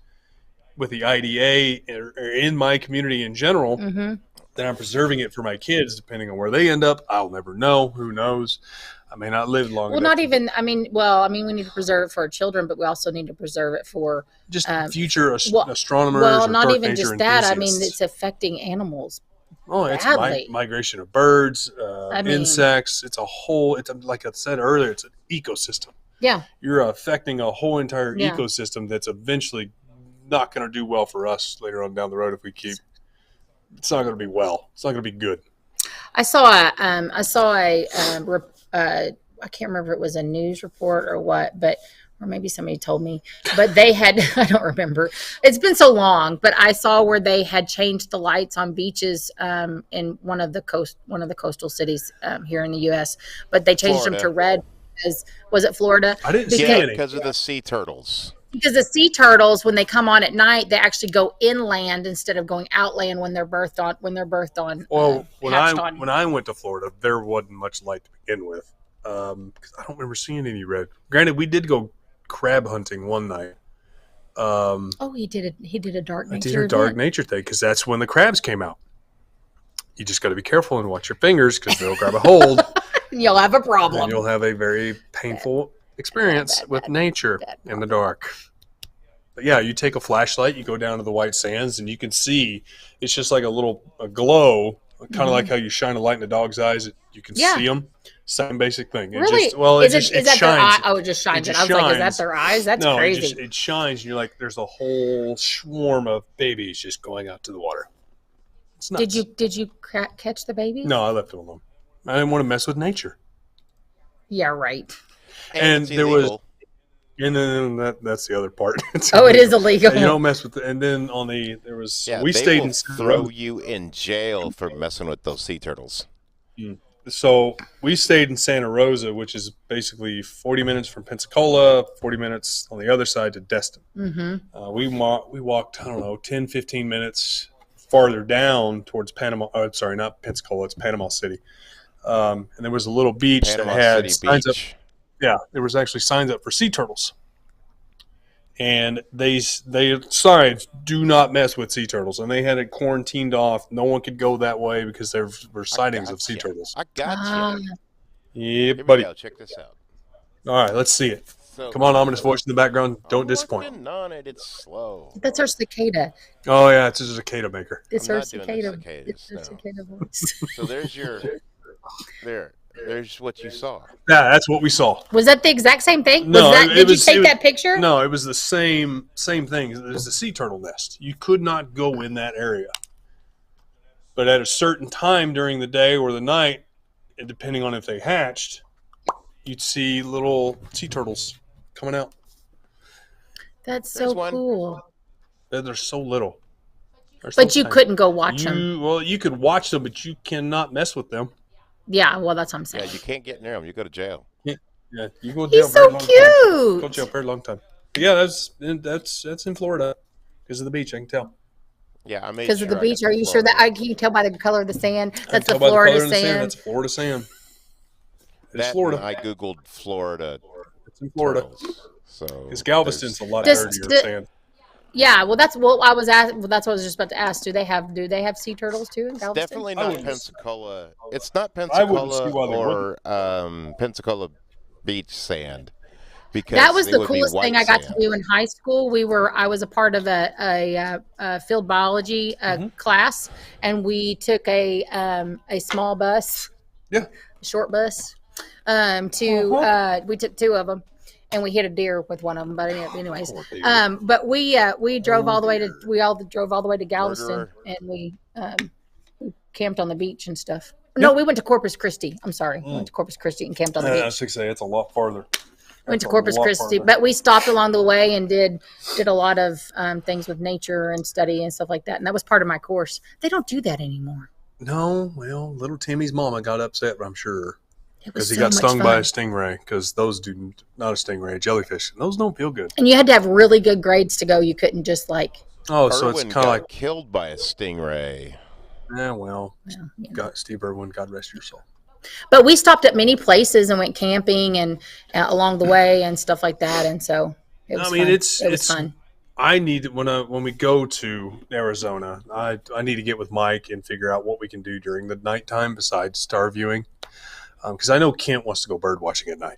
with the IDA or in my community in general, then I'm preserving it for my kids. Depending on where they end up, I'll never know. Who knows? I may not live long enough. Well, not even. I mean, we need to preserve it for our children, but we also need to preserve it for just future astronomers. Well, or not dark even nature just that. I mean, enthusiasts. it's affecting animals. Oh, it's badly. Migration of birds, insects. It's a whole. It's like I said earlier. It's an ecosystem. Yeah. you're affecting a whole entire Yeah. ecosystem that's eventually not going to do well for us later on down the road if we keep. It's not going to be well. It's not going to be good. I saw a I can't remember if it was a news report or what, but or maybe somebody told me, but they had, I don't remember. It's been so long, but I saw where they had changed the lights on beaches in one of the coastal cities here in the U.S., but they changed them to red because, was it Florida? I didn't see any. Because of the sea turtles. Because the sea turtles, when they come on at night, they actually go inland instead of going outland when they're birthed on. Well, when on. I went to Florida, there wasn't much light to begin with. Because I don't remember seeing any red. Granted, we did go crab hunting one night. He did a dark nature. I did a dark nature thing because that's when the crabs came out. You just got to be careful and watch your fingers because they'll grab a hold. You'll have a problem. And you'll have a very painful experience with nature in the dark. But yeah, you take a flashlight, you go down to the white sands, and you can see it's just like a glow, kind of like how you shine a light in a dog's eyes. You can see them. Same basic thing. Really? It is that shines. their eye? Oh, it just shines. I was like, is that their eyes? That's crazy. It shines, and you're like, there's a whole swarm of babies just going out to the water. It's nuts. Did you catch the baby? No, I left it alone. I didn't want to mess with nature. Yeah, right. And there was, and then that's the other part. It is illegal. You don't mess with it. And then we stayed in Santa Rosa. Throw you in jail for messing with those sea turtles. So we stayed in Santa Rosa, which is basically 40 minutes from Pensacola, 40 minutes on the other side to Destin. Mm-hmm. We walked, I don't know, 10, 15 minutes farther down towards Panama. Oh, sorry, not Pensacola. It's Panama City. And there was a little beach that had signs up. Yeah, there was actually signs up for sea turtles. And they do not mess with sea turtles. And they had it quarantined off. No one could go that way because there were sightings of sea turtles. I got you. Yeah, buddy. Go. Check this out. All right, let's see it. Come on, ominous voice in the background. Don't disappoint. On it. It's slow. That's our cicada. Oh, yeah, it's a cicada maker. It's our cicada. It's our cicada voice. So there's your... There's what you saw. Yeah, that's what we saw. Was that the exact same thing? No, did you take that picture? No, it was the same thing. It was a sea turtle nest. You could not go in that area. But at a certain time during the day or the night, depending on if they hatched, you'd see little sea turtles coming out. That's so cool. They're so little. But you couldn't go watch them. Well, you could watch them, but you cannot mess with them. Yeah, well, that's what I'm saying. Yeah, you can't get near them. You go to jail. Yeah, you go to jail. He's so cute. Go to jail for a very long time. But yeah, that's in Florida because of the beach. I can tell. Yeah, I made because of the beach. Are you sure that can you tell by the color of the sand? That's the Florida sand. That's Florida sand. It's Florida. I googled Florida. It's in Florida. Turtles, so because Galveston's a lot dirtier sand. Yeah, that's what I was just about to ask. Do they have sea turtles too in Galveston? Definitely not Pensacola. It's not Pensacola or Pensacola beach sand. Because that was the coolest thing I got to do in high school. I was a part of a field biology class, and we took a small bus, a short bus. We took two of them. And we hit a deer with one of them, but anyways. But we drove all the way to Galveston, and we camped on the beach and stuff. No, we went to Corpus Christi. I'm sorry, we went to Corpus Christi and camped on the beach. I was going to say it's a lot farther. Went to Corpus Christi, but we stopped along the way and did a lot of things with nature and study and stuff like that. And that was part of my course. They don't do that anymore. No, well, little Timmy's mama got upset, I'm sure. Because he got stung by a stingray. Because those do not a stingray, a jellyfish. And those don't feel good. And you had to have really good grades to go. You couldn't just like. Oh, so it's kind of like killed by a stingray. Yeah, well, Steve Irwin, God rest your soul. But we stopped at many places and went camping and along the way and stuff like that. And so it was fun. It was fun. I need when we go to Arizona, I need to get with Mike and figure out what we can do during the nighttime besides star viewing. Because I know Kent wants to go bird watching at night.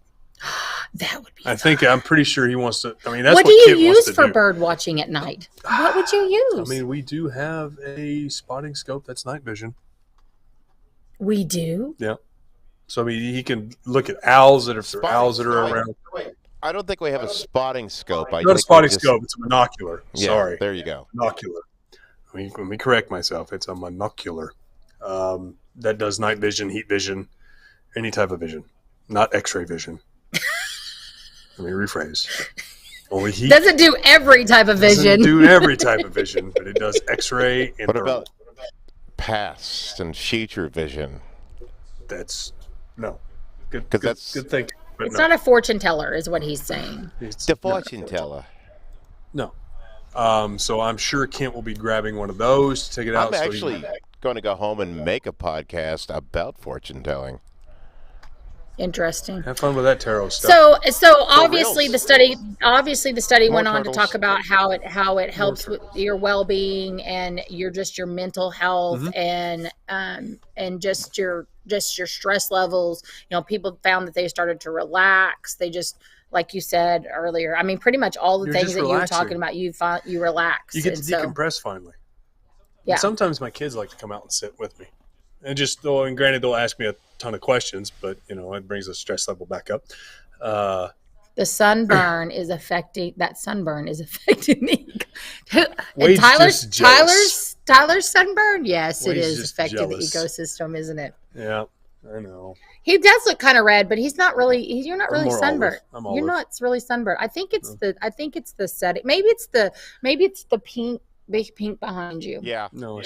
That would be. I'm pretty sure he wants to. I mean, that's what do you Kent use for bird watching at night? What would you use? I mean, we do have a spotting scope that's night vision. We do. Yeah. So I mean, he can look at owls that are around. I don't think we have a spotting scope. I Not a think spotting scope. It's a monocular. Yeah, Sorry. there you go. Monocular. Let me correct myself. It's a monocular. That does night vision, heat vision, any type of vision, not X-ray vision. Let me rephrase. Only heat. Doesn't do every type of vision. Doesn't do every type of vision, but it does X-ray and What thermal. about past and future vision? That's no. Good. 'Cause Good, that's- good thinking. But It's no. not a fortune teller, is what he's saying. It's The fortune teller. No. So I'm sure Kent will be grabbing one of those to take it out. I'm actually going to go home and make a podcast about fortune telling. Interesting. Have fun with that tarot stuff. So obviously reals. the study More went on turtles. to talk about how it helps with your well-being and your mental health and just your stress levels. You know, people found that they started to relax. They just, like you said earlier, I mean, pretty much all the You're things just that you were relaxing. talking about, you relax. You get to And so, decompress finally. yeah. And sometimes my kids like to come out and sit with me. And just, and granted, they'll ask me a ton of questions, but, it brings the stress level back up. The sunburn is affecting me. Wade's just jealous. Tyler's sunburn. Yes, it Wade's is just affecting the jealous. ecosystem, isn't it? Yeah, I know. He does look kind of red, but he's not really. You're not really more sunburned. olive. I'm You're olive. not really sunburned. I think it's the setting. Maybe it's the pink, big pink behind you. Yeah. No,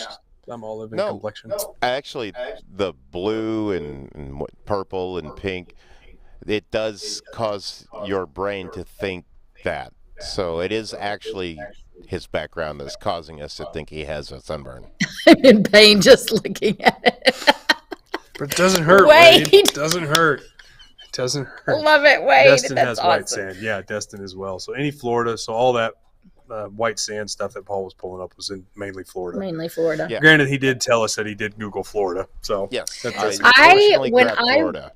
I'm olive in No. complexion. Actually, the blue and purple and pink, it does cause your brain to think that. So it is actually his background that's causing us to think he has a sunburn. I'm in pain just looking at it. But it doesn't hurt, Wade. Wade. It doesn't hurt. It doesn't hurt. Love it, Wade. Destin That's has awesome. white sand. Yeah, Destin as well. So any Florida, so all that white sand stuff that Paul was pulling up was in mainly Florida. Mainly Florida. Yeah. Granted, he did tell us that he did Google Florida. So Yes. That's- Unfortunately, when grabbed I- Florida.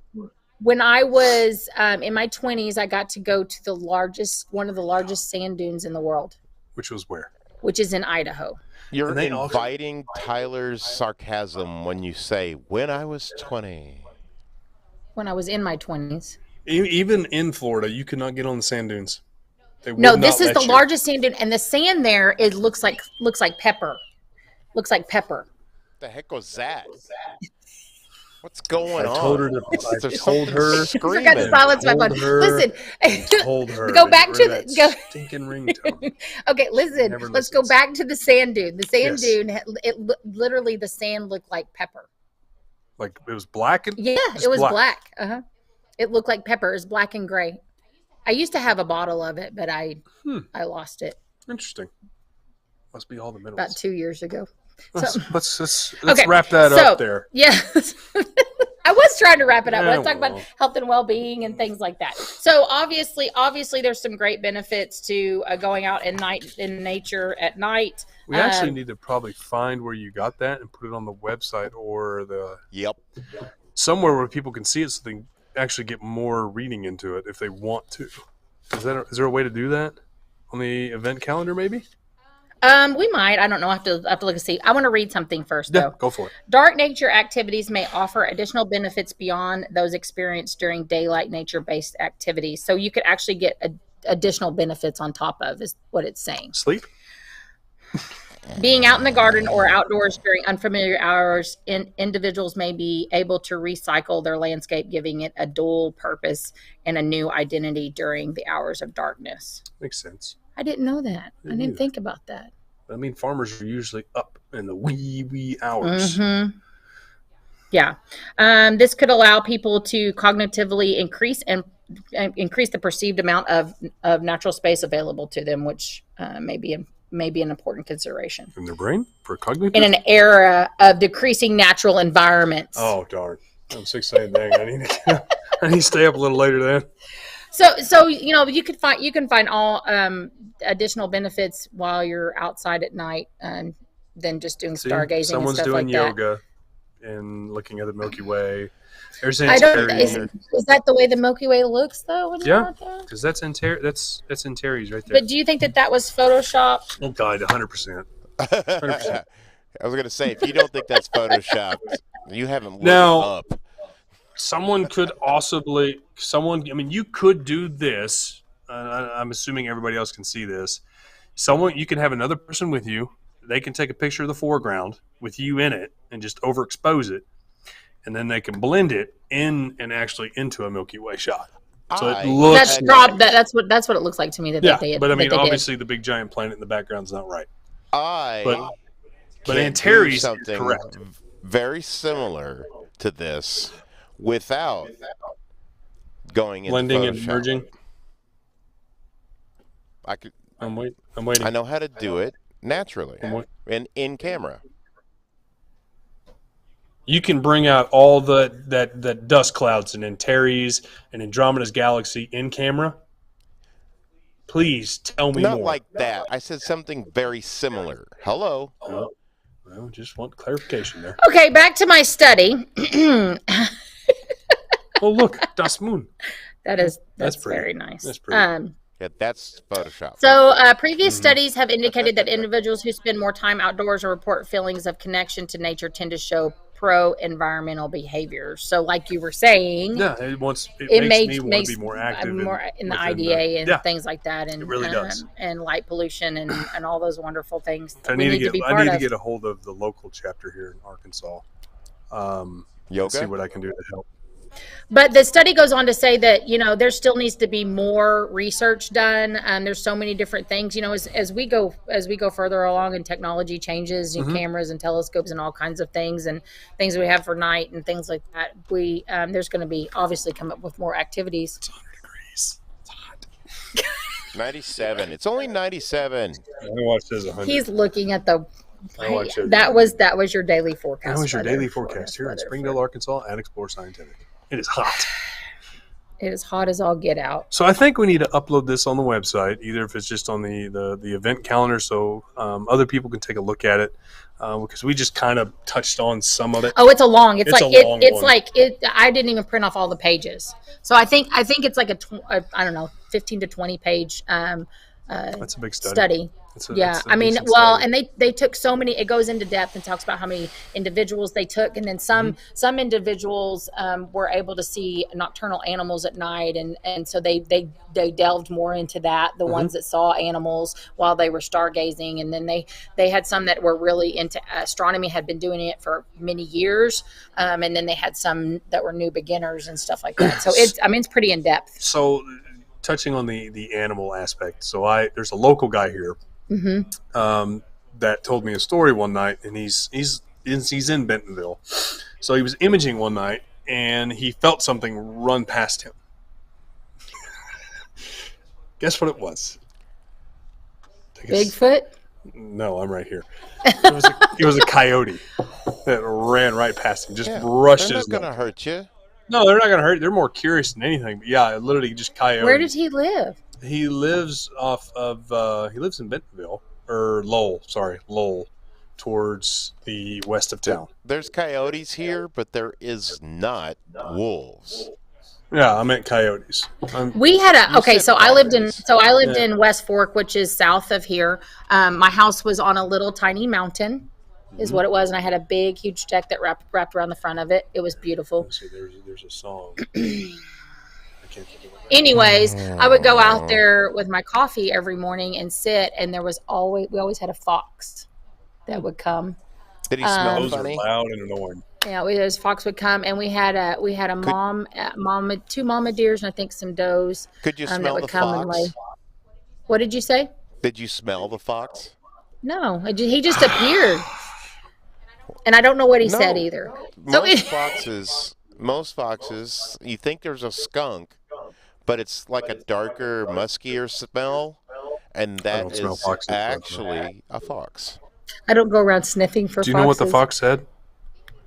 When I was in my 20s, I got to go to one of the largest sand dunes in the world, which was where? which is in Idaho. You're And they also- inviting Tyler's sarcasm when you say, when I was 20. When I was in my 20s. Even in Florida, you could not get on the sand dunes. They No, would this not is the let you. largest sand dune, and the sand there looks like pepper. Looks like pepper. The heck was that? What's going I on? told her to. I There's told something her. screaming. Forgot to silence my Told phone. her- Listen, Told her. Go to back get to rid of the- that go- stinking ringtone. okay, listen. Never Let's go listens. back to the sand dune. The sand Yes. dune, literally the sand looked like pepper. Like it was black and Yeah, Just it was black. black. Uh-huh. It looked like pepper. It was black and gray. I used to have a bottle of it, but I lost it interesting. Must be all the minerals. about 2 years ago. Let's Okay, wrap that so- up there. Yeah. I was trying to wrap it up. Yeah, Let's talk about well. health and well-being and things like that. So obviously, there's some great benefits to going out in nature at night. We actually need to probably find where you got that and put it on the website or Yep. somewhere where people can see it, so they can actually get more reading into it if they want to. Is there a way to do that on the event calendar? Maybe. We might. I don't know. I have to look and see. I want to read something first, Yeah, though. go for it. Dark nature activities may offer additional benefits beyond those experienced during daylight nature-based activities. So you could actually get additional benefits on top of, is what it's saying. Sleep. Being out in the garden or outdoors during unfamiliar hours, individuals may be able to recycle their landscape, giving it a dual purpose and a new identity during the hours of darkness. Makes sense. I didn't know that. I Me didn't neither. think about that. I mean, farmers are usually up in the wee hours. Mm-hmm. Yeah. This could allow people to cognitively increase the perceived amount of natural space available to them, which may be an important consideration In their brain for cognitive. in an era of decreasing natural environments. Oh darn! I'm 6 dang. I need to stay up a little later then. So you can find all additional benefits while you're outside at night, than just doing See, stargazing and someone's stuff doing like that. yoga and looking at the Milky Way. There's I don't. Antares. Is that the way the Milky Way looks though? When you're Yeah. out there? Because that's Antares right there. But do you think that was Photoshopped? Oh God, 100%. I was going to say, if you don't think that's Photoshopped, you haven't looked Now- up. Someone could possibly, I mean, you could do this I'm assuming everybody else can see this. You can have another person with you. They can take a picture of the foreground with you in it and just overexpose it, and then they can blend it in and actually into a Milky Way shot. So it looks that's what it looks like to me but I mean, obviously the big giant planet in the background is not right. But Antares something is correct. Very similar to this without going into blending Photoshop. And merging. I'm waiting. I know how to do it naturally and in camera. You can bring out all that dust clouds in Antares and Andromeda's galaxy in camera. Please tell me more. Not like that. I said something very similar. Hello. Well, just want clarification there. Okay, back to my study. Oh, look, Das Moon. That's pretty. Very nice. That's pretty. Yeah, that's Photoshop. So previous studies have indicated that individuals who spend more time outdoors or report feelings of connection to nature tend to show pro-environmental behaviors. So like you were saying, it makes me want to be more active in the IDA and things like that, and it really does. And light pollution and all those wonderful things. I need to get a hold of the local chapter here in Arkansas. See what I can do to help. But the study goes on to say that, there still needs to be more research done. There's so many different things, as we go further along and technology changes and cameras and telescopes and all kinds of things and things we have for night and things like that. There's going to be obviously come up with more activities. It's 100 degrees. It's hot. 97. It's only 97. I watched this 100. He's looking at the. That was your daily forecast. That was your daily forecast here in Springdale, Arkansas at Explore Scientific. It is hot. It is hot as all get out. So I think we need to upload this on the website, either if it's just on the event calendar, so other people can take a look at it, because we just kind of touched on some of it. Oh, it's a long. It's long like I didn't even print off all the pages, so I think it's like I don't know, 15 to 20 page. That's a big study. And they took so many. It goes into depth and talks about how many individuals they took, and then some individuals were able to see nocturnal animals at night, and so they delved more into that. The ones that saw animals while they were stargazing, and then they had some that were really into astronomy, had been doing it for many years, and then they had some that were new beginners and stuff like that. So it's pretty in depth. So touching on the animal aspect, so there's a local guy here. That told me a story one night, and he's in Bentonville. So he was imaging one night, and he felt something run past him. Guess what it was? Bigfoot? No, I'm right here. It was a coyote that ran right past him, just brushed his. They're not going to hurt you. No, they're not going to hurt you. They're more curious than anything. But yeah, literally just coyote. Where did he live? He lives he lives in Bentonville, or Lowell, towards the west of town. There's coyotes here, but there is not wolves. Yeah, I meant coyotes. We had I lived in West Fork, which is south of here. My house was on a little tiny mountain, is what it was, and I had a big, huge deck that wrapped around the front of it. It was beautiful. See, there's a song. Anyways, I would go out there with my coffee every morning and sit, and we always had a fox that would come. Did he smell those funny? Are loud and annoying. Yeah, this fox would come, and we had a two mama deers, and I think some does. Could you smell the fox? What did you say? Did you smell the fox? No, he just appeared, and I don't know what he said either. Most foxes, you think there's a skunk, but it's like a darker, muskier smell, and that is actually a fox. I don't go around sniffing for foxes. Do you know what the fox said?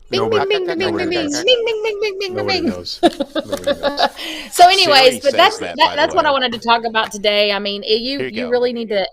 Bing, bing, bing, bing, bing, bing, bing, bing, bing, bing, bing, Nobody bing. knows. Nobody knows. So anyways, but that's that, what I wanted to talk about today. I mean, you really need to,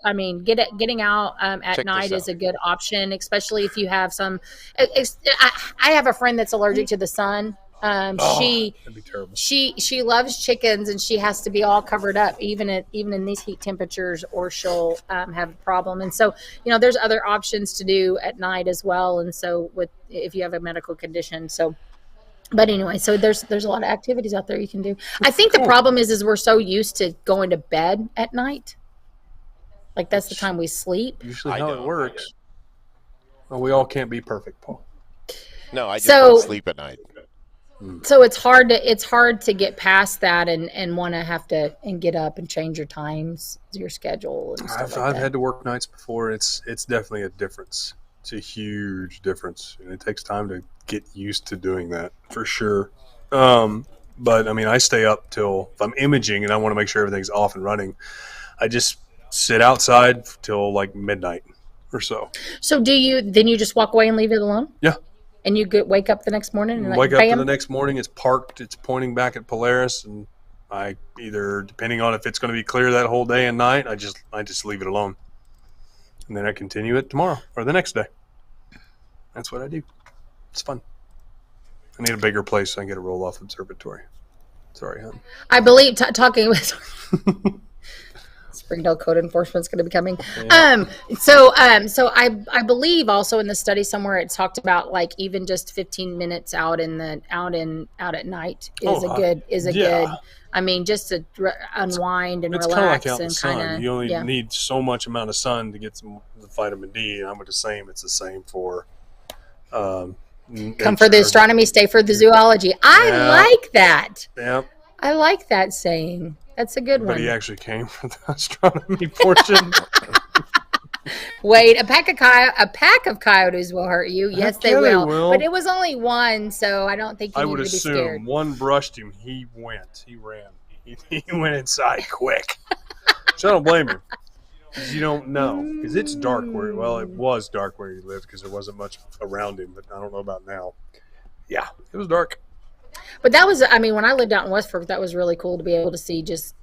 getting out at night is a good option, especially if you have some, I have a friend that's allergic to the sun. That'd be terrible. She loves chickens, and she has to be all covered up even in these heat temperatures, or she'll have a problem. And so there's other options to do at night as well. And so if you have a medical condition, so But anyway, so there's a lot of activities out there you can do. I think the problem is we're so used to going to bed at night. Like that's the time we sleep. Usually how it works. Well, we all can't be perfect, Paul. No, I just don't sleep at night. So it's hard to get past that and want to have to and get up and change your times, your schedule and stuff I've had to work nights before. It's definitely a difference. It's a huge difference, and it takes time to get used to doing that for sure. But I mean, I stay up till if I'm imaging and I want to make sure everything's off and running. I just sit outside till like midnight or so. So then you just walk away and leave it alone? Yeah. And you wake up the next morning and wake up to the next morning. It's parked. It's pointing back at Polaris, and I either, depending on if it's going to be clear that whole day and night, I just leave it alone, and then I continue it tomorrow or the next day. That's what I do. It's fun. I need a bigger place so I can get a roll-off observatory. Sorry, hon. I believe talking with Springdale Code Enforcement is going to be coming. Yeah. So I believe also in the study somewhere it talked about like even just 15 minutes out at night is a good. I mean, just to unwind and it's relax kind of like out in the and sun. kind of. You only need so much amount of sun to get some the vitamin D, and I'm the same. It's the same for. Come for the astronomy, stay for the zoology. I like that. Yeah. I like that saying. That's a good one. But he actually came for the astronomy portion. Wait, a pack of coyotes will hurt you. Yes, they will. But it was only one, so I don't think you need to be scared. I would assume one brushed him. He went. He ran. He went inside quick. So I don't blame him. Because you don't know. Because it's dark where, it was dark where he lived because there wasn't much around him. But I don't know about now. Yeah, it was dark. But that was, I mean, when I lived out in West Fork, that was really cool to be able to see just,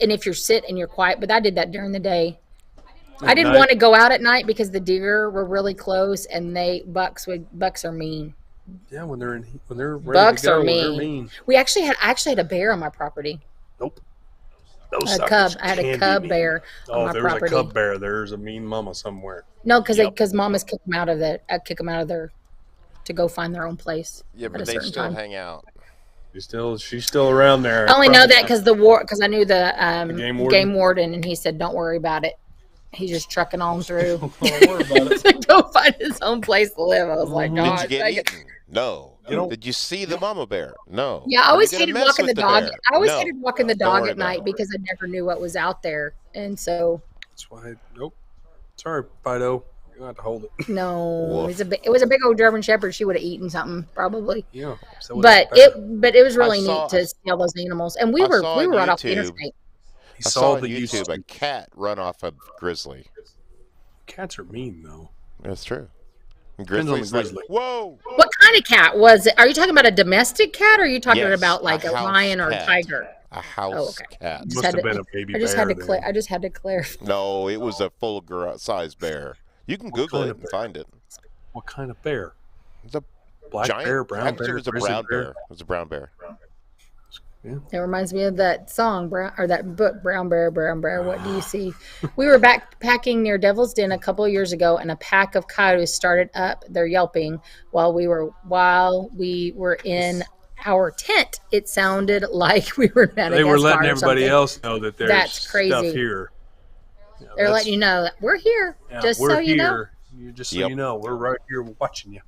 and if you're sit and you're quiet, but I did that during the day. I didn't want to go out at night because the deer were really close and bucks are mean. Yeah, when they're ready bucks to go, are mean. They're mean. I actually had a bear on my property. Nope. I had a cub bear on my property. Oh, there's a cub bear. There's a mean mama somewhere. No, because mamas kick them out of their to go find their own place. Yeah, but they still hang out. She's still around there. I only know that because I knew the game warden, and he said, "Don't worry about it. He's just trucking on through. Don't worry about it. To go find his own place to live." I was like, "God." Did you get eaten? No. Did you see the mama bear? No. Yeah, I always hated walking the dog. I always hated walking the dog at night because I never knew what was out there, and so. That's why. Nope. Sorry, Fido. You don't have to hold it. No, it was a big old German Shepherd. She would have eaten something probably. Yeah. So but it was really neat to see all those animals, and we were right off the interstate. I saw on YouTube a cat run off a grizzly. Cats are mean, though. That's true. Grizzly's like, whoa! What kind of cat was it? Are you talking about a domestic cat, or are you talking about like a lion or a tiger? A house cat. Must have been a baby bear. I just had to clarify. No, it was a full-size bear. You can Google it and find it. What kind of bear? It's a black bear, brown bear. It was a brown bear. It was a brown bear. Yeah. It reminds me of that song, that book, Brown Bear, Brown Bear, What Do You See? We were backpacking near Devil's Den a couple of years ago, and a pack of coyotes started up their yelping while we were in our tent. It sounded like we were in Madagascar. They were letting everybody else know that there's stuff here. Yeah, they're letting you know that we're here, just so you know. Just so you know, we're right here watching you.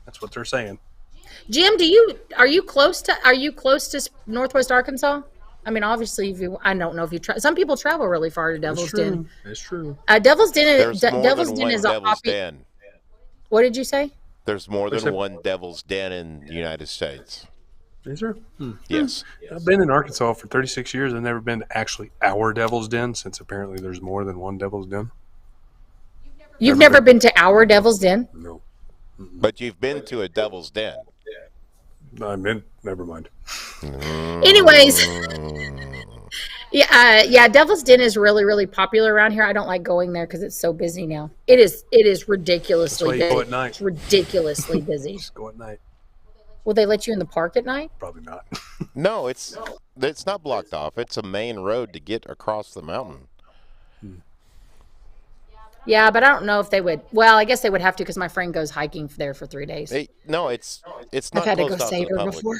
That's what they're saying. Jim, are you close to Northwest Arkansas? I mean, obviously, I don't know if you some people travel really far to Devil's Den. That's true. Devil's Den is a Den. What did you say? There's more than one Devil's Den in the United States. Is there? Yes. I've been in Arkansas for 36 years. I've never been to actually our Devil's Den, since apparently there's more than one Devil's Den. You've never been to our Devil's Den? No. But you've been to a Devil's Den. Never mind. Anyways, yeah, Devil's Den is really, really popular around here. I don't like going there because it's so busy now. It is ridiculously busy. Go at night. It's ridiculously busy. Just go at night. Will they let you in the park at night? Probably not. No, it's not blocked off. It's a main road to get across the mountain. Yeah, but I don't know if they would. Well, I guess they would have to because my friend goes hiking there for 3 days. No, it's I've not had to go closed off to save the her public. before.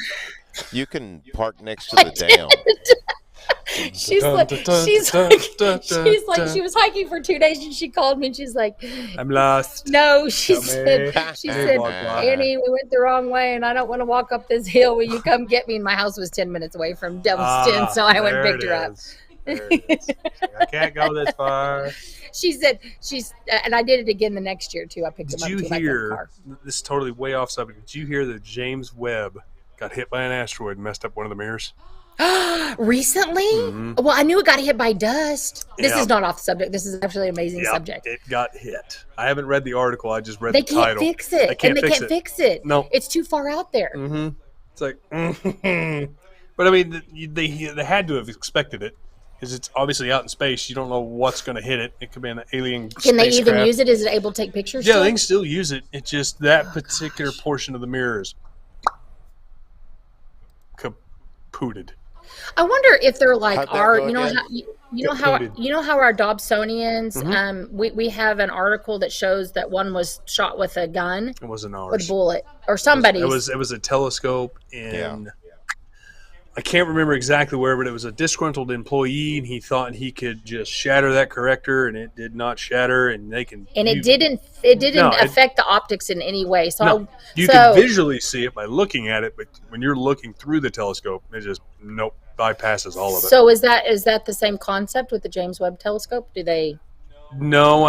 You can park next to I the dam. She's like, she was hiking for 2 days, and she called me, and she's like, I'm lost. no, she Help me. said, Walk, walk. Annie, we went the wrong way, and I don't want to walk up this hill. Will you come get me? And my house was 10 minutes away from Devonston, so I went and picked her up. There it is. I can't go this far. She said and I did it again the next year too. I picked Did them up you to my hear? car. This is totally way off subject. Did you hear that James Webb got hit by an asteroid and messed up one of the mirrors? Recently? Well, I knew it got hit by dust. This Yeah. is not off the subject. This is actually an amazing Yep, subject. it got hit. I haven't read the article. I just read They the can't title. fix it. They can't fix it. No. It's too far out there. Mm-hmm. It's like, but I mean, they had to have expected it because it's obviously out in space. You don't know what's going to hit it. It could be an alien. Can they even spacecraft. use it? Is it able to take pictures? Yeah, still? they can still use it. It's just that particular portion of the mirror is kapooted. I wonder if they're like How'd that our, go again? you know how our Dobsonians, we have an article that shows that one was shot with a gun, It wasn't ours. with a bullet, or somebody's. It was a telescope in. I can't remember exactly where, but it was a disgruntled employee, and he thought he could just shatter that corrector, and it did not shatter, and they can. And it didn't affect the optics in any way. So you can visually see it by looking at it, but when you're looking through the telescope, it just bypasses all of it. So is that the same concept with the James Webb Telescope? Do they? No,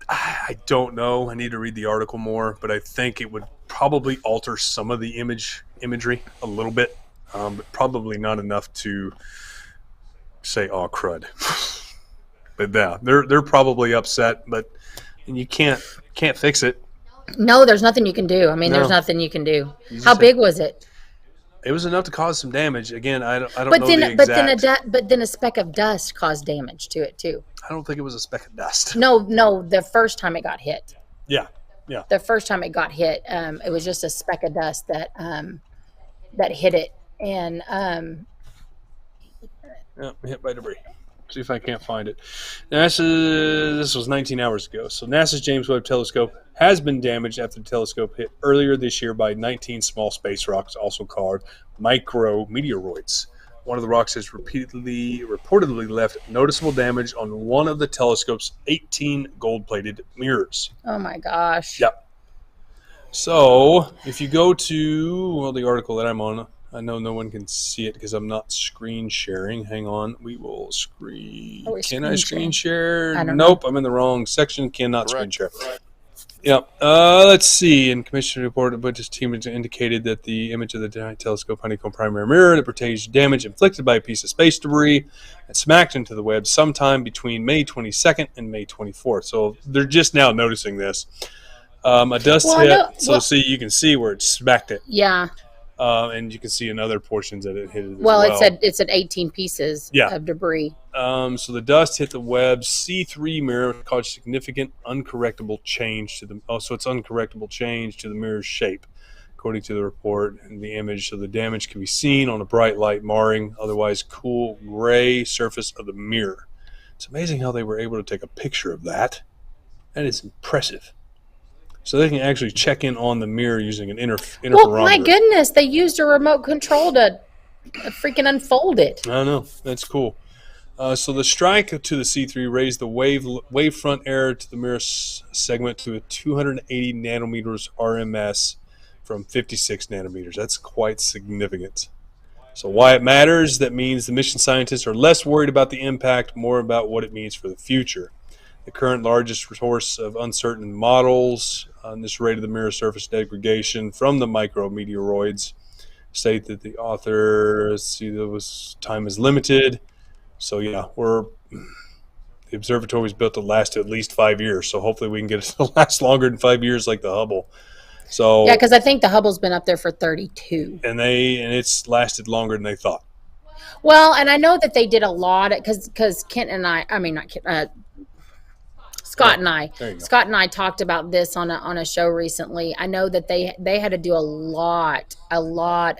I don't know. I need to read the article more, but I think it would probably alter some of the imagery a little bit, but probably not enough to say, "Oh crud." But yeah, they're probably upset, and you can't fix it. No, there's nothing you can do. I mean, No. there's nothing you can do. You How just big was it? It was enough to cause some damage. Again, I don't know But the exact. but then a speck of dust caused damage to it too. I don't think it was a speck of dust. No, the first time it got hit. Yeah. The first time it got hit, it was just a speck of dust that hit it, and Yeah, hit by debris. See if I can't find it. This was 19 hours ago. So NASA's James Webb Telescope has been damaged after the telescope hit earlier this year by 19 small space rocks, also called micrometeoroids. One of the rocks has reportedly left noticeable damage on one of the telescope's 18 gold-plated mirrors. oh my gosh. Yep. So if you go to the article that I'm on, I know no one can see it because I'm not screen sharing. Hang on, we will screen. Are we Can I screen share? I don't Nope, I'm in the wrong section. Cannot screen Correct. share. Yep. Let's see. In Commissioner report, Bush's team indicated that the image of the giant telescope honeycomb primary mirror that pertains to damage inflicted by a piece of space debris and smacked into the web sometime between May 22nd and May 24th. So they're just now noticing this. A dust hit. See, you can see where it smacked it. Yeah. And you can see in other portions that it hit it as Well, well. it said 18 pieces of debris. So the dust hit the Webb's C3 mirror, caused significant uncorrectable change to the. So it's uncorrectable change to the mirror's shape, according to the report and the image. So the damage can be seen on a bright light marring otherwise cool gray surface of the mirror. It's amazing how they were able to take a picture of that. That is impressive. So they can actually check in on the mirror using an interferometer. Well, my goodness, they used a remote control to freaking unfold it. I know. That's cool. So the strike to the C3 raised the wavefront error to the mirror segment to a 280 nanometers RMS from 56 nanometers. That's quite significant. So why it matters, that means the mission scientists are less worried about the impact, more about what it means for the future. The current largest source of uncertain models on this rate of the mirror surface degradation from the micrometeoroids state that the author time is limited. So yeah, the observatory was built to last at least 5 years. So hopefully we can get it to last longer than 5 years, like the Hubble. So yeah, because I think the Hubble's been up there for 32, and it's lasted longer than they thought. Well, and I know that they did a lot because Kent and I mean not Kent. Scott and I. There you go. Scott and I talked about this on a show recently. I know that they had to do a lot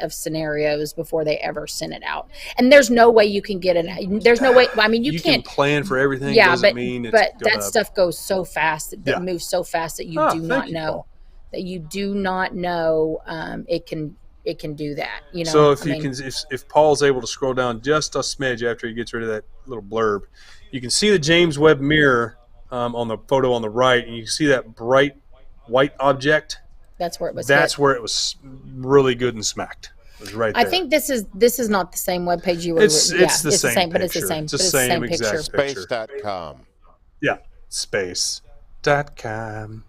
of scenarios before they ever sent it out. And there's no way you can get it. There's no way. I mean, you can't can plan for everything. Yeah, doesn't mean it's but gonna, that stuff goes so fast. That Yeah. moves so fast that you do thank not you, know. Paul. That you do not know it can do that. You know. So if Paul's able to scroll down just a smidge after he gets rid of that little blurb, you can see the James Webb mirror on the photo on the right, and you can see that bright white object. That's where it was. That's hit. where it was really good and smacked. It was right there. I think this is not the same web page you were. It's the same but it's the picture. same. It's the but same it's the same exact picture. picture. Space.com. Yeah, space.com.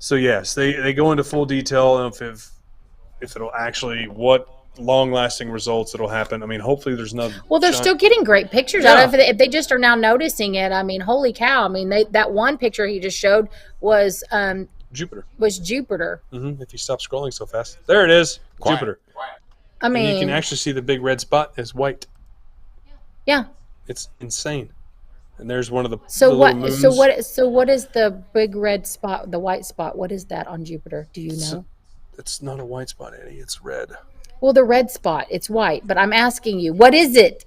So yes, they go into full detail of if it'll actually what long-lasting results it'll happen. I mean, hopefully there's no. Well, they're still getting great pictures out of it. If they just are now noticing it, I mean, holy cow! I mean, that one picture he just showed was Jupiter. If you stop scrolling so fast, there it is. Quiet. Jupiter. I mean, and you can actually see the big red spot is white. Yeah. It's insane. And there's one of the So the what? little moons. So what is the big red spot? The white spot? What is that on Jupiter? Do you know? It's not a white spot, Eddie. It's red. Well, the red spot. It's white, but I'm asking you, what is it?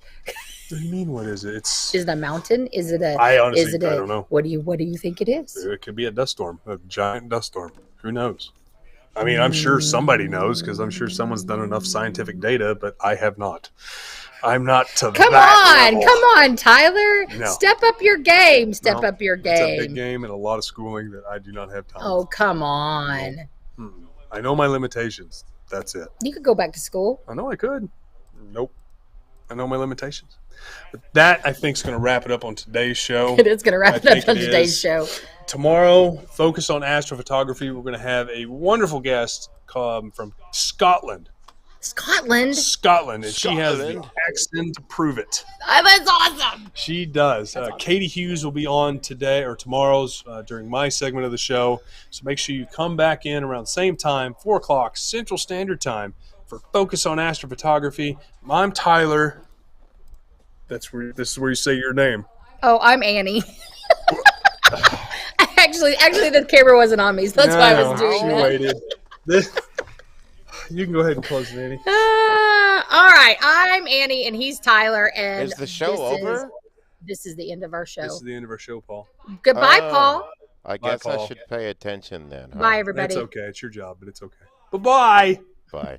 What do you mean? What is it? It's. Is it a mountain? Is it a? I honestly, is it I don't know. What do you think it is? It could be a dust storm, a giant dust storm. Who knows? I mean, I'm sure somebody knows because I'm sure someone's done enough scientific data, but I have not. I'm not to Come that on, level. come on, Tyler. No. Step up your game. Step No, up your It's a big game. game and a lot of schooling that I do not have time. Oh, come on. I know my limitations. That's it. You could go back to school. I know I could. Nope. I know my limitations. But that, I think, is going to wrap it up on today's show. It is going to wrap it think up on it today's is. show. Tomorrow, focus on astrophotography. We're going to have a wonderful guest from Scotland. Scotland. And she has the accent to prove it. Oh, that's awesome. She does. Katie Hughes will be on today or tomorrow's during my segment of the show. So make sure you come back in around the same time, 4 o'clock Central Standard Time for Focus on Astrophotography. I'm Tyler. This is where you say your name. Oh, I'm Annie. Actually, the camera wasn't on me, so that's why I was doing she that. waited. You can go ahead and close it, Annie. All right, I'm Annie, and he's Tyler. And Is the show over? This is the end of our show. This is the end of our show, Paul. Goodbye, Paul. I Bye, guess I Paul. should pay attention then. Huh? Bye, everybody. That's okay. It's your job, but it's okay. Bye-bye. Bye.